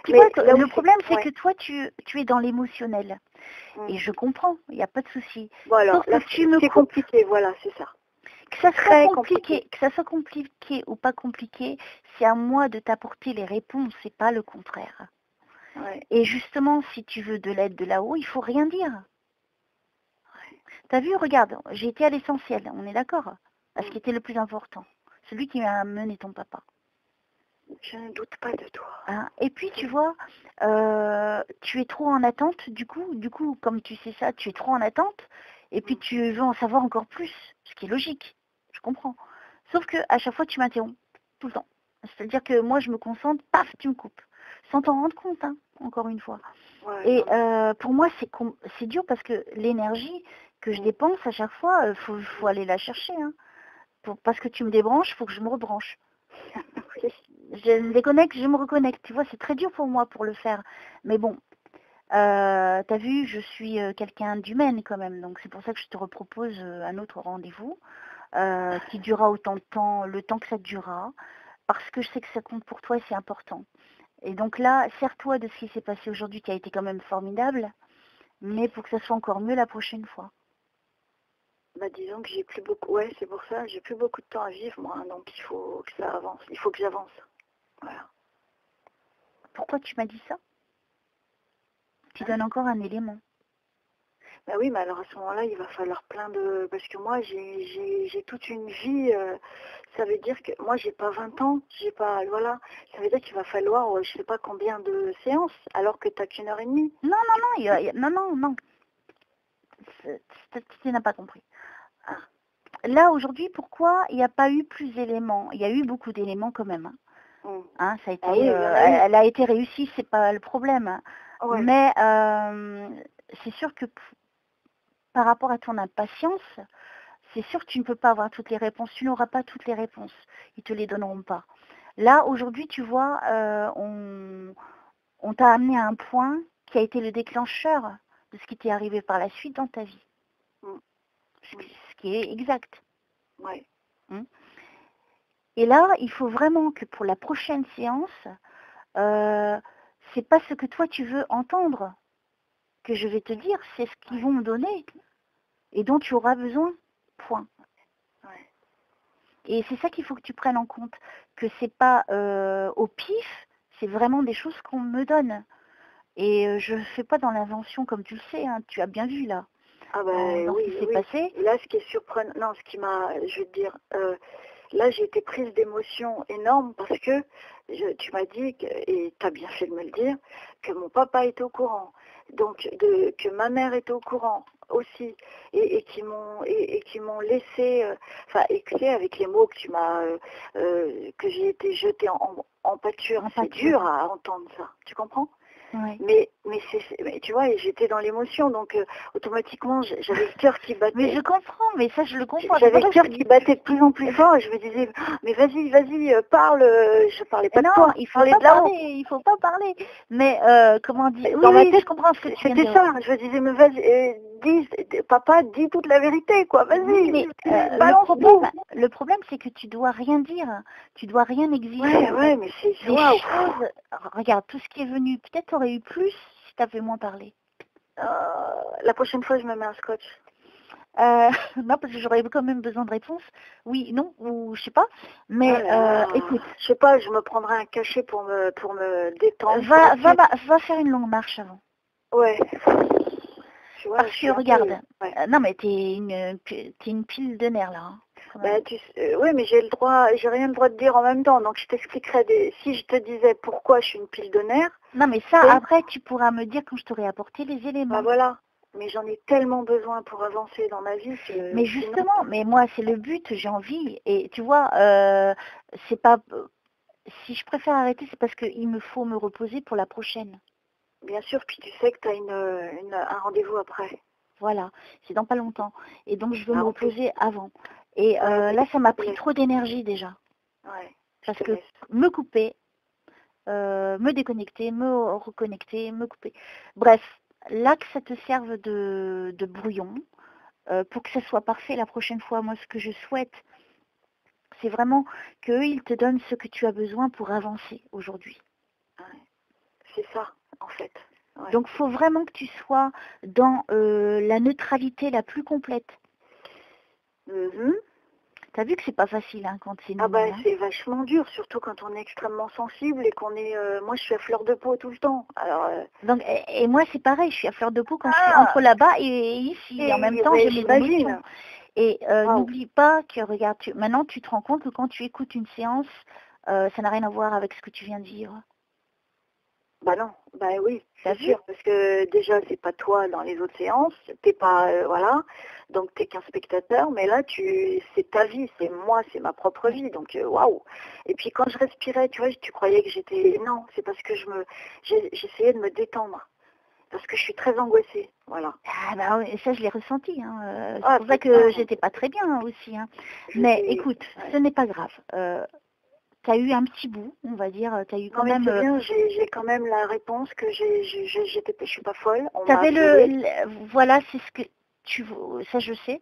Le problème c'est que toi tu es dans l'émotionnel. Et je comprends, il n'y a pas de souci. Voilà, là c'est compliqué, voilà, c'est ça. Que ça soit compliqué ou pas compliqué, c'est à moi de t'apporter les réponses, c'est pas le contraire. Ouais. Et justement, si tu veux de l'aide de là-haut, il faut rien dire. Ouais. T'as vu, regarde, j'ai été à l'essentiel, on est d'accord, à ce qui était le plus important. Celui qui m'a amené ton papa. Je ne doute pas de toi. Et puis, tu vois, tu es trop en attente, du coup, comme tu sais ça, tu es trop en attente. Et puis tu veux en savoir encore plus, ce qui est logique, je comprends. Sauf que à chaque fois tu m'interromps, tout le temps. C'est-à-dire que moi je me concentre, paf, tu me coupes. Sans t'en rendre compte, hein, encore une fois. Ouais, Et non. pour moi c'est dur parce que l'énergie que je dépense à chaque fois, faut aller la chercher. Hein. Parce que tu me débranches, il faut que je me rebranche. Oui. Je me déconnecte, je me reconnecte. Tu vois, c'est très dur pour moi pour le faire. Mais bon, t'as vu, je suis quelqu'un d'humaine quand même. Donc c'est pour ça que je te repropose un autre rendez-vous qui durera autant de temps, le temps que ça durera. Parce que je sais que ça compte pour toi et c'est important. Et donc là, sers-toi de ce qui s'est passé aujourd'hui qui a été quand même formidable. Mais pour que ça soit encore mieux la prochaine fois. Bah disons que j'ai plus beaucoup, ouais c'est pour ça, j'ai plus beaucoup de temps à vivre moi, donc il faut que ça avance, il faut que j'avance. Voilà. Pourquoi tu m'as dit ça? Tu donnes encore un élément. Bah oui, mais alors à ce moment-là, il va falloir plein de... Parce que moi, j'ai toute une vie, ça veut dire que moi, j'ai pas 20 ans, j'ai pas... Voilà, ça veut dire qu'il va falloir, je sais pas combien de séances, alors que t'as qu'1 heure et demie. Non, non. Tu n'as pas compris. Ah. Là, aujourd'hui, pourquoi il n'y a pas eu plus d'éléments? Il y a eu beaucoup d'éléments quand même. Hein, ça a été, oui, elle a été réussie, c'est pas le problème. Ouais. Mais c'est sûr que par rapport à ton impatience, c'est sûr que tu ne peux pas avoir toutes les réponses. Tu n'auras pas toutes les réponses. Ils ne te les donneront pas. Là, aujourd'hui, tu vois, on t'a amené à un point qui a été le déclencheur de ce qui t'est arrivé par la suite dans ta vie. Ce qui est exact. Ouais. Et là, il faut vraiment que pour la prochaine séance, c'est pas ce que toi tu veux entendre que je vais te dire, c'est ce qu'ils vont me donner et dont tu auras besoin. Point. Ouais. Et c'est ça qu'il faut que tu prennes en compte, que c'est pas au pif, c'est vraiment des choses qu'on me donne. Et je ne fais pas dans l'invention comme tu le sais, hein, tu as bien vu là. Ah ben dans oui, ce qui s'est oui. passé. Et là, ce qui est surprenant, non, ce qui m'a, je veux dire, là, j'ai été prise d'émotion énorme parce que tu m'as dit, et tu as bien fait de me le dire, que mon papa était au courant, donc que ma mère était au courant aussi, et qui m'ont laissé, enfin, écouter avec les mots que tu m'as, que j'ai été jetée en pâture. C'est dur à entendre ça, tu comprends? Ouais. Mais tu vois, j'étais dans l'émotion, donc automatiquement j'avais le cœur qui battait. Mais je comprends, mais ça je le comprends. J'avais le cœur qui battait de plus en plus fort et je me disais, mais vas-y, parle. Je parlais pas de toi. Il faut pas parler. Mais comment dire? Dans ma tête, je comprends ce que tu viens de dire. C'était ça. Je me disais, mais vas-y, papa, dis toute la vérité, quoi. Vas-y. Mais balance le problème, c'est que tu dois rien dire. Tu dois rien exiger. Ouais, mais c'est des choses. Regarde, tout ce qui est venu, peut-être t'aurais eu plus si t'avais moins parlé. La prochaine fois, je me mets un scotch. Non, parce que j'aurais quand même besoin de réponses. Oui, non, ou je sais pas. Mais écoute. Je sais pas, je me prendrai un cachet pour me détendre. Va faire une longue marche avant. Ouais. Tu vois, parce que regarde, non mais t'es une pile de nerfs là. Hein, bah, oui, mais j'ai rien le droit de dire en même temps. Donc je t'expliquerai si je te disais pourquoi je suis une pile de nerfs. Non mais ça, après tu pourras me dire quand je t'aurai apporté les éléments. Bah voilà. Mais j'en ai tellement besoin pour avancer dans ma vie que... Mais justement, mais moi c'est le but, j'ai envie. Et tu vois, c'est pas... Si je préfère arrêter, c'est parce qu'il me faut me reposer pour la prochaine. Bien sûr, puis tu sais que tu as un rendez-vous après. Voilà, c'est dans pas longtemps. Et donc je veux me reposer avant. Et là, ça m'a pris trop d'énergie déjà. Ouais. Parce que me couper, me déconnecter, me reconnecter, me couper. Bref, là que ça te serve de brouillon, pour que ça soit parfait la prochaine fois, moi ce que je souhaite, c'est vraiment qu'ils te donnent ce que tu as besoin pour avancer aujourd'hui. Ouais. C'est ça, en fait. Ouais. Donc il faut vraiment que tu sois dans la neutralité la plus complète. T'as vu que c'est pas facile hein, quand c'est nous. Ah bah c'est vachement dur, surtout quand on est extrêmement sensible et qu'on est... moi je suis à fleur de peau tout le temps. Alors, donc, et moi c'est pareil, je suis à fleur de peau quand je suis entre là-bas et ici. Et en même temps j'ai mes émotions. Et n'oublie pas que, regarde, maintenant tu te rends compte que quand tu écoutes une séance, ça n'a rien à voir avec ce que tu viens de vivre. Bah non, bah oui, T'as c'est vu? sûr, parce que déjà c'est pas toi dans les autres séances, t'es pas voilà, donc t'es qu'un spectateur, mais là c'est ta vie, c'est moi, c'est ma propre vie, donc waouh. Et puis quand je respirais, tu vois, tu croyais que j'étais, non, c'est parce que j'essayais de me détendre, parce que je suis très angoissée, voilà. Ah bah oui, ça je l'ai ressenti, hein. C'est Ah pour ça putain, que j'étais pas très bien hein, aussi. Hein. Mais écoute, ouais. ce n'est pas grave. Tu as eu un petit bout, on va dire, tu as eu Non quand mais même... c'est bien, j'ai quand même la réponse que je suis pas folle, on Tu m'a avais voilà, c'est ce que tu... Ça je sais,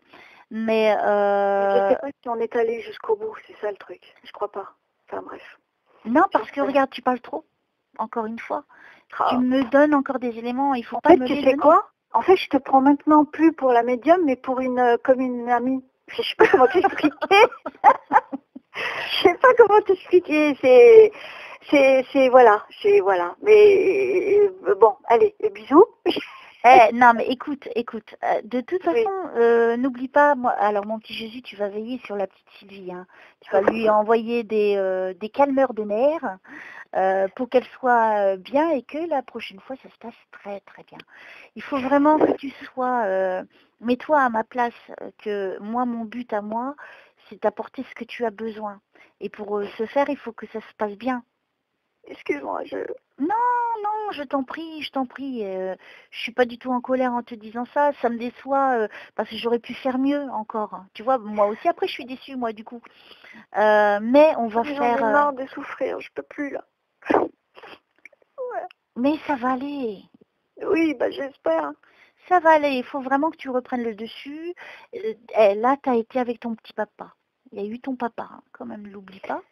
mais... Je sais pas si on est allé jusqu'au bout, c'est ça le truc, je crois pas. Enfin bref. Non, parce que regarde, tu parles trop, encore une fois. Tu Ah. me donnes encore des éléments, il faut En pas fait, me tu les sais donner. quoi? En fait, je te prends maintenant plus pour la médium, mais pour comme une amie. Je sais pas comment t'expliquer. Je sais pas comment t'expliquer. C'est voilà. Mais bon, allez, bisous. Non, mais écoute, de toute Oui. façon, n'oublie pas, moi, alors mon petit Jésus, tu vas veiller sur la petite Sylvie, hein. Tu vas lui envoyer des calmeurs de nerfs pour qu'elle soit bien et que la prochaine fois, ça se passe très très bien. Il faut vraiment que tu sois, mets-toi à ma place, que moi, mon but à moi, c'est d'apporter ce que tu as besoin. Et pour ce faire, il faut que ça se passe bien. Excuse-moi, Non, je t'en prie, je t'en prie. Je suis pas du tout en colère en te disant ça. Ça me déçoit parce que j'aurais pu faire mieux encore. Tu vois, moi aussi, après, je suis déçue, moi, du coup. Mais on va J'en faire... ai marre de souffrir, je peux plus là. Ouais. Mais ça va aller. Oui, bah j'espère. Ça va aller. Il faut vraiment que tu reprennes le dessus. Là, tu as été avec ton petit papa. Il y a eu ton papa, hein, quand même, l'oublie pas.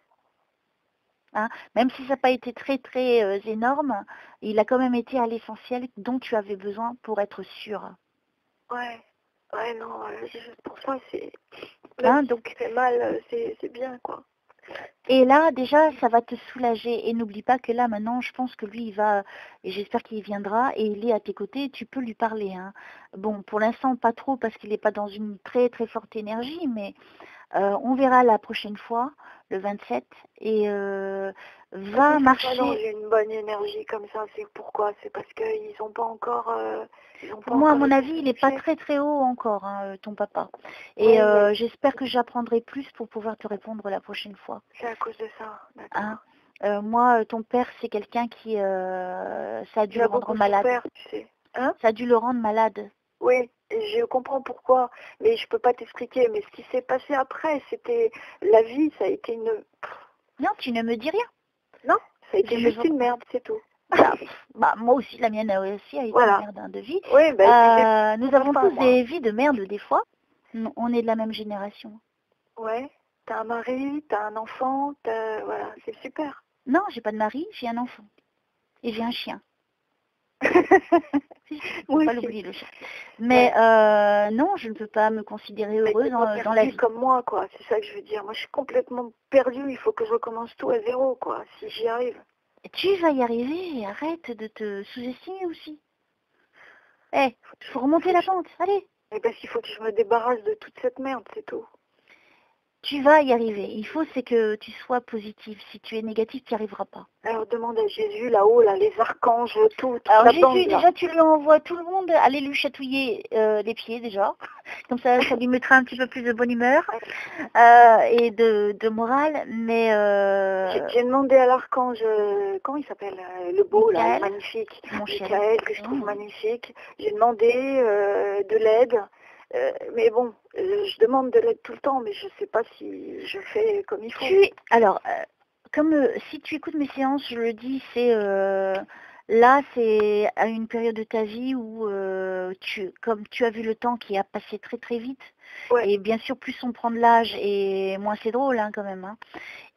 Hein. Même si ça n'a pas été très très énorme, il a quand même été à l'essentiel dont tu avais besoin pour être sûre. Ouais, non, pour ça, c'est... Hein, Même donc, si c'est mal, c'est bien, quoi. et là, déjà, ça va te soulager. Et n'oublie pas que là, maintenant, je pense que lui, il va, et j'espère qu'il viendra, et il est à tes côtés, tu peux lui parler. Hein. Bon, pour l'instant, pas trop, parce qu'il n'est pas dans une très très forte énergie, mais on verra la prochaine fois, le 27, et va marcher. Non, j'ai une bonne énergie comme ça, c'est pourquoi? C'est parce qu'ils n'ont pas encore... Pour moi, à mon avis, il n'est pas très très haut encore, hein, ton papa. Et j'espère que j'apprendrai plus pour pouvoir te répondre la prochaine fois. C'est à cause de ça, d'accord. Hein. Moi, ton père, c'est quelqu'un qui... ça a dû le rendre malade. Père, tu sais. Hein? Ça a dû le rendre malade. Oui, je comprends pourquoi, mais je peux pas t'expliquer. Mais ce qui s'est passé après, c'était... La vie, ça a été une... Non, tu ne me dis rien. Non, ça a été juste une merde, c'est tout. Bah, moi aussi, la mienne aussi a été une merde hein, de vie. Oui, nous avons tous des vies de merde des fois. On est de la même génération. Ouais, t'as un mari, t'as un enfant, voilà, c'est super. Non, j'ai pas de mari, j'ai un enfant. Et j'ai un chien. Faut pas l'oublier le chien. Mais non, je ne peux pas me considérer heureuse dans la vie. Comme moi, quoi, c'est ça que je veux dire. Moi, je suis complètement perdue, il faut que je recommence tout à zéro, quoi, si j'y arrive. Tu vas y arriver, arrête de te sous-estimer aussi. Il faut remonter la pente, allez. Mais parce qu'il faut que je me débarrasse de toute cette merde, c'est tout. Tu vas y arriver. Il faut, c'est que tu sois positive. Si tu es négative, tu n'y arriveras pas. Alors demande à Jésus, là-haut, là, les archanges, tout. Alors Jésus, déjà, tu lui envoies tout le monde aller lui chatouiller les pieds, déjà. Comme ça lui mettra un petit peu plus de bonne humeur et de morale. Mais j'ai demandé à l'archange, comment il s'appelle, le beau, Michael, là, magnifique, Michael, que je trouve magnifique. J'ai demandé de l'aide. Mais bon, je demande de l'aide tout le temps, mais je ne sais pas si je fais comme il faut. Alors, comme si tu écoutes mes séances, je le dis, c'est là, c'est à une période de ta vie où, comme tu as vu le temps qui a passé très très vite, et bien sûr, plus on prend de l'âge, et moins c'est drôle hein, quand même. Hein.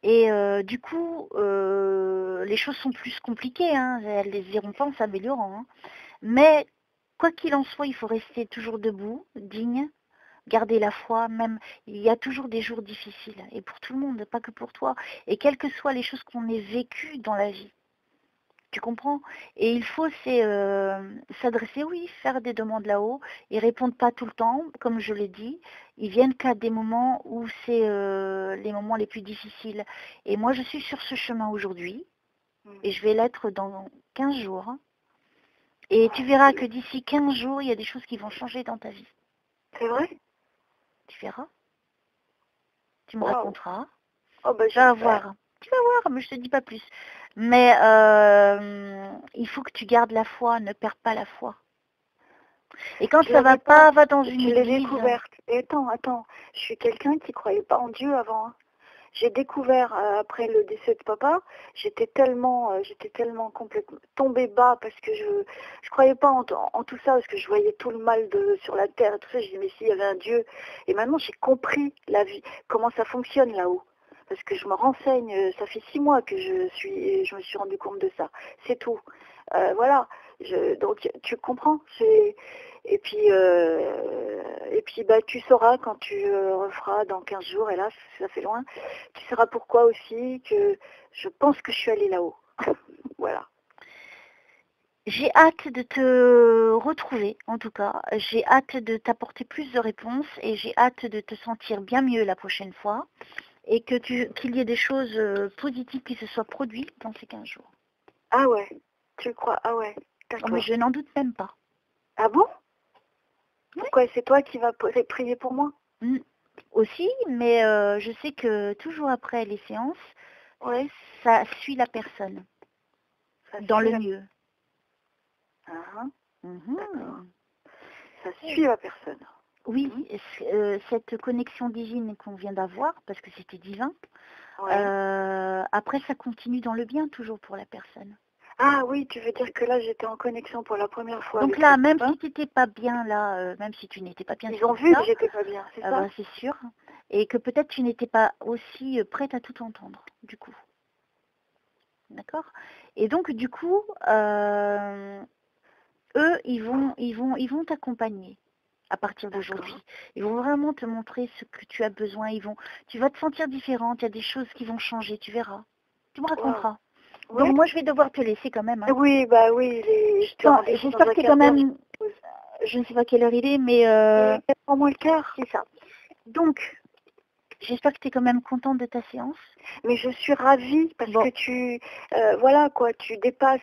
Et du coup, les choses sont plus compliquées, hein, elles ne les iront pas en s'améliorant. Hein. Mais quoi qu'il en soit, il faut rester toujours debout, digne, garder la foi, même il y a toujours des jours difficiles, et pour tout le monde, pas que pour toi, et quelles que soient les choses qu'on ait vécues dans la vie. Tu comprends? Et il faut s'adresser, oui, faire des demandes là-haut, ils répondent pas tout le temps, comme je l'ai dit, ils viennent qu'à des moments où c'est les moments les plus difficiles. Et moi, je suis sur ce chemin aujourd'hui, et je vais l'être dans 15 jours. Hein. Et tu verras que d'ici 15 jours, il y a des choses qui vont changer dans ta vie. C'est vrai? Tu verras. Tu me raconteras. Oh, bah, tu vas voir. Tu vas voir, mais je te dis pas plus. Mais il faut que tu gardes la foi, ne perds pas la foi. Et quand ça va pas, va dans une église. Je l'ai découverte. Et attends, je suis quelqu'un qui croyait pas en Dieu avant. Hein. J'ai découvert après le décès de papa, j'étais tellement complètement tombée bas parce que je croyais pas en tout ça, parce que je voyais tout le mal sur la terre et tout ça. Je disais mais s'il y avait un Dieu. Et maintenant j'ai compris la vie, comment ça fonctionne là-haut. Parce que je me renseigne, ça fait 6 mois que je me suis rendu compte de ça. C'est tout. Voilà. Donc tu comprends. Et puis bah, tu sauras quand tu referas dans 15 jours, et là ça fait loin, tu sauras pourquoi aussi que je pense que je suis allée là-haut. Voilà. J'ai hâte de te retrouver, en tout cas. J'ai hâte de t'apporter plus de réponses et j'ai hâte de te sentir bien mieux la prochaine fois et qu'il y ait des choses positives qui se soient produites dans ces 15 jours. Ah ouais, tu le crois? Ah ouais, d'accord. Oh, mais je n'en doute même pas. Ah bon? Pourquoi? C'est toi qui vas prier pour moi? Aussi, mais je sais que toujours après les séances, ça suit la personne. Dans le mieux. D'accord. Ça suit la personne. Oui, cette connexion divine qu'on vient d'avoir, parce que c'était divin, après ça continue dans le bien toujours pour la personne. Ah oui, tu veux dire que là j'étais en connexion pour la première fois. Donc là, même si tu n'étais pas bien là, même si tu n'étais pas bien, ils ont vu que j'étais pas bien, c'est ça? Bah, c'est sûr. Et que peut-être tu n'étais pas aussi prête à tout entendre, du coup. D'accord? Et donc du coup, eux, ils vont t'accompagner à partir d'aujourd'hui. Ils vont vraiment te montrer ce que tu as besoin. Tu vas te sentir différente. Il y a des choses qui vont changer. Tu verras. Tu me raconteras. Wow. Donc moi, je vais devoir te laisser quand même. Hein. Oui, bah oui. J'espère que tu es quand même... Je ne sais pas quelle heure il est, mais... 4 moins le quart. C'est ça. Donc, j'espère que tu es quand même contente de ta séance. Mais je suis ravie parce que tu... voilà quoi, tu dépasses...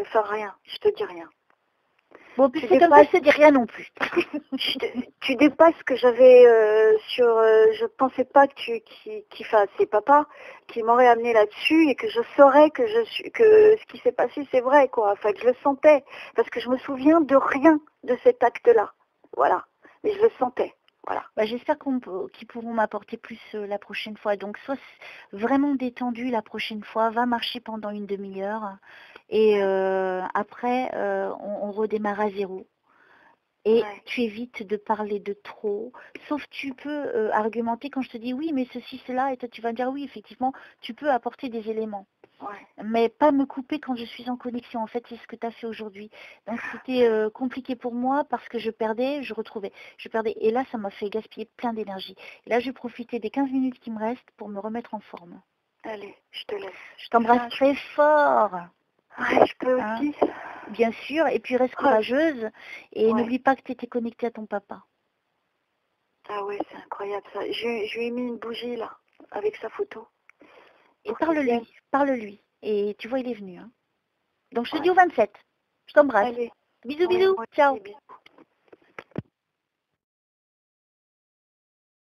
Enfin rien, je te dis rien. Bon, puis c'est comme ça, je te dis rien non plus. tu dépasses ce que j'avais je pensais pas que c'est papa qui m'aurait amené là-dessus et que je saurais que ce qui s'est passé c'est vrai quoi. Enfin que je le sentais parce que je me souviens de rien de cet acte-là. Voilà. Mais je le sentais. Voilà. Bah, j'espère qu'ils pourront m'apporter plus la prochaine fois. Donc, sois vraiment détendu la prochaine fois. Va marcher pendant une demi-heure. Et après, on redémarre à zéro. Et tu évites de parler de trop. Sauf tu peux argumenter quand je te dis oui, mais ceci, cela. Et toi, tu vas me dire oui, effectivement, tu peux apporter des éléments. Mais pas me couper quand je suis en connexion. En fait, c'est ce que tu as fait aujourd'hui. Donc, c'était compliqué pour moi parce que je perdais, je retrouvais. Je perdais. Et là, ça m'a fait gaspiller plein d'énergie. Et là, je vais profiter des 15 minutes qui me restent pour me remettre en forme. Allez, je te laisse. Je t'embrasse très fort. Ouais, je peux aussi. Bien sûr. Et puis, reste courageuse. Et n'oublie pas que tu étais connectée à ton papa. Ah ouais, c'est incroyable ça. Je lui ai mis une bougie là, avec sa photo. Et parle-lui. Et tu vois, il est venu. Hein. Donc, je te dis au 27. Je t'embrasse. Bisous, bisous. Ciao.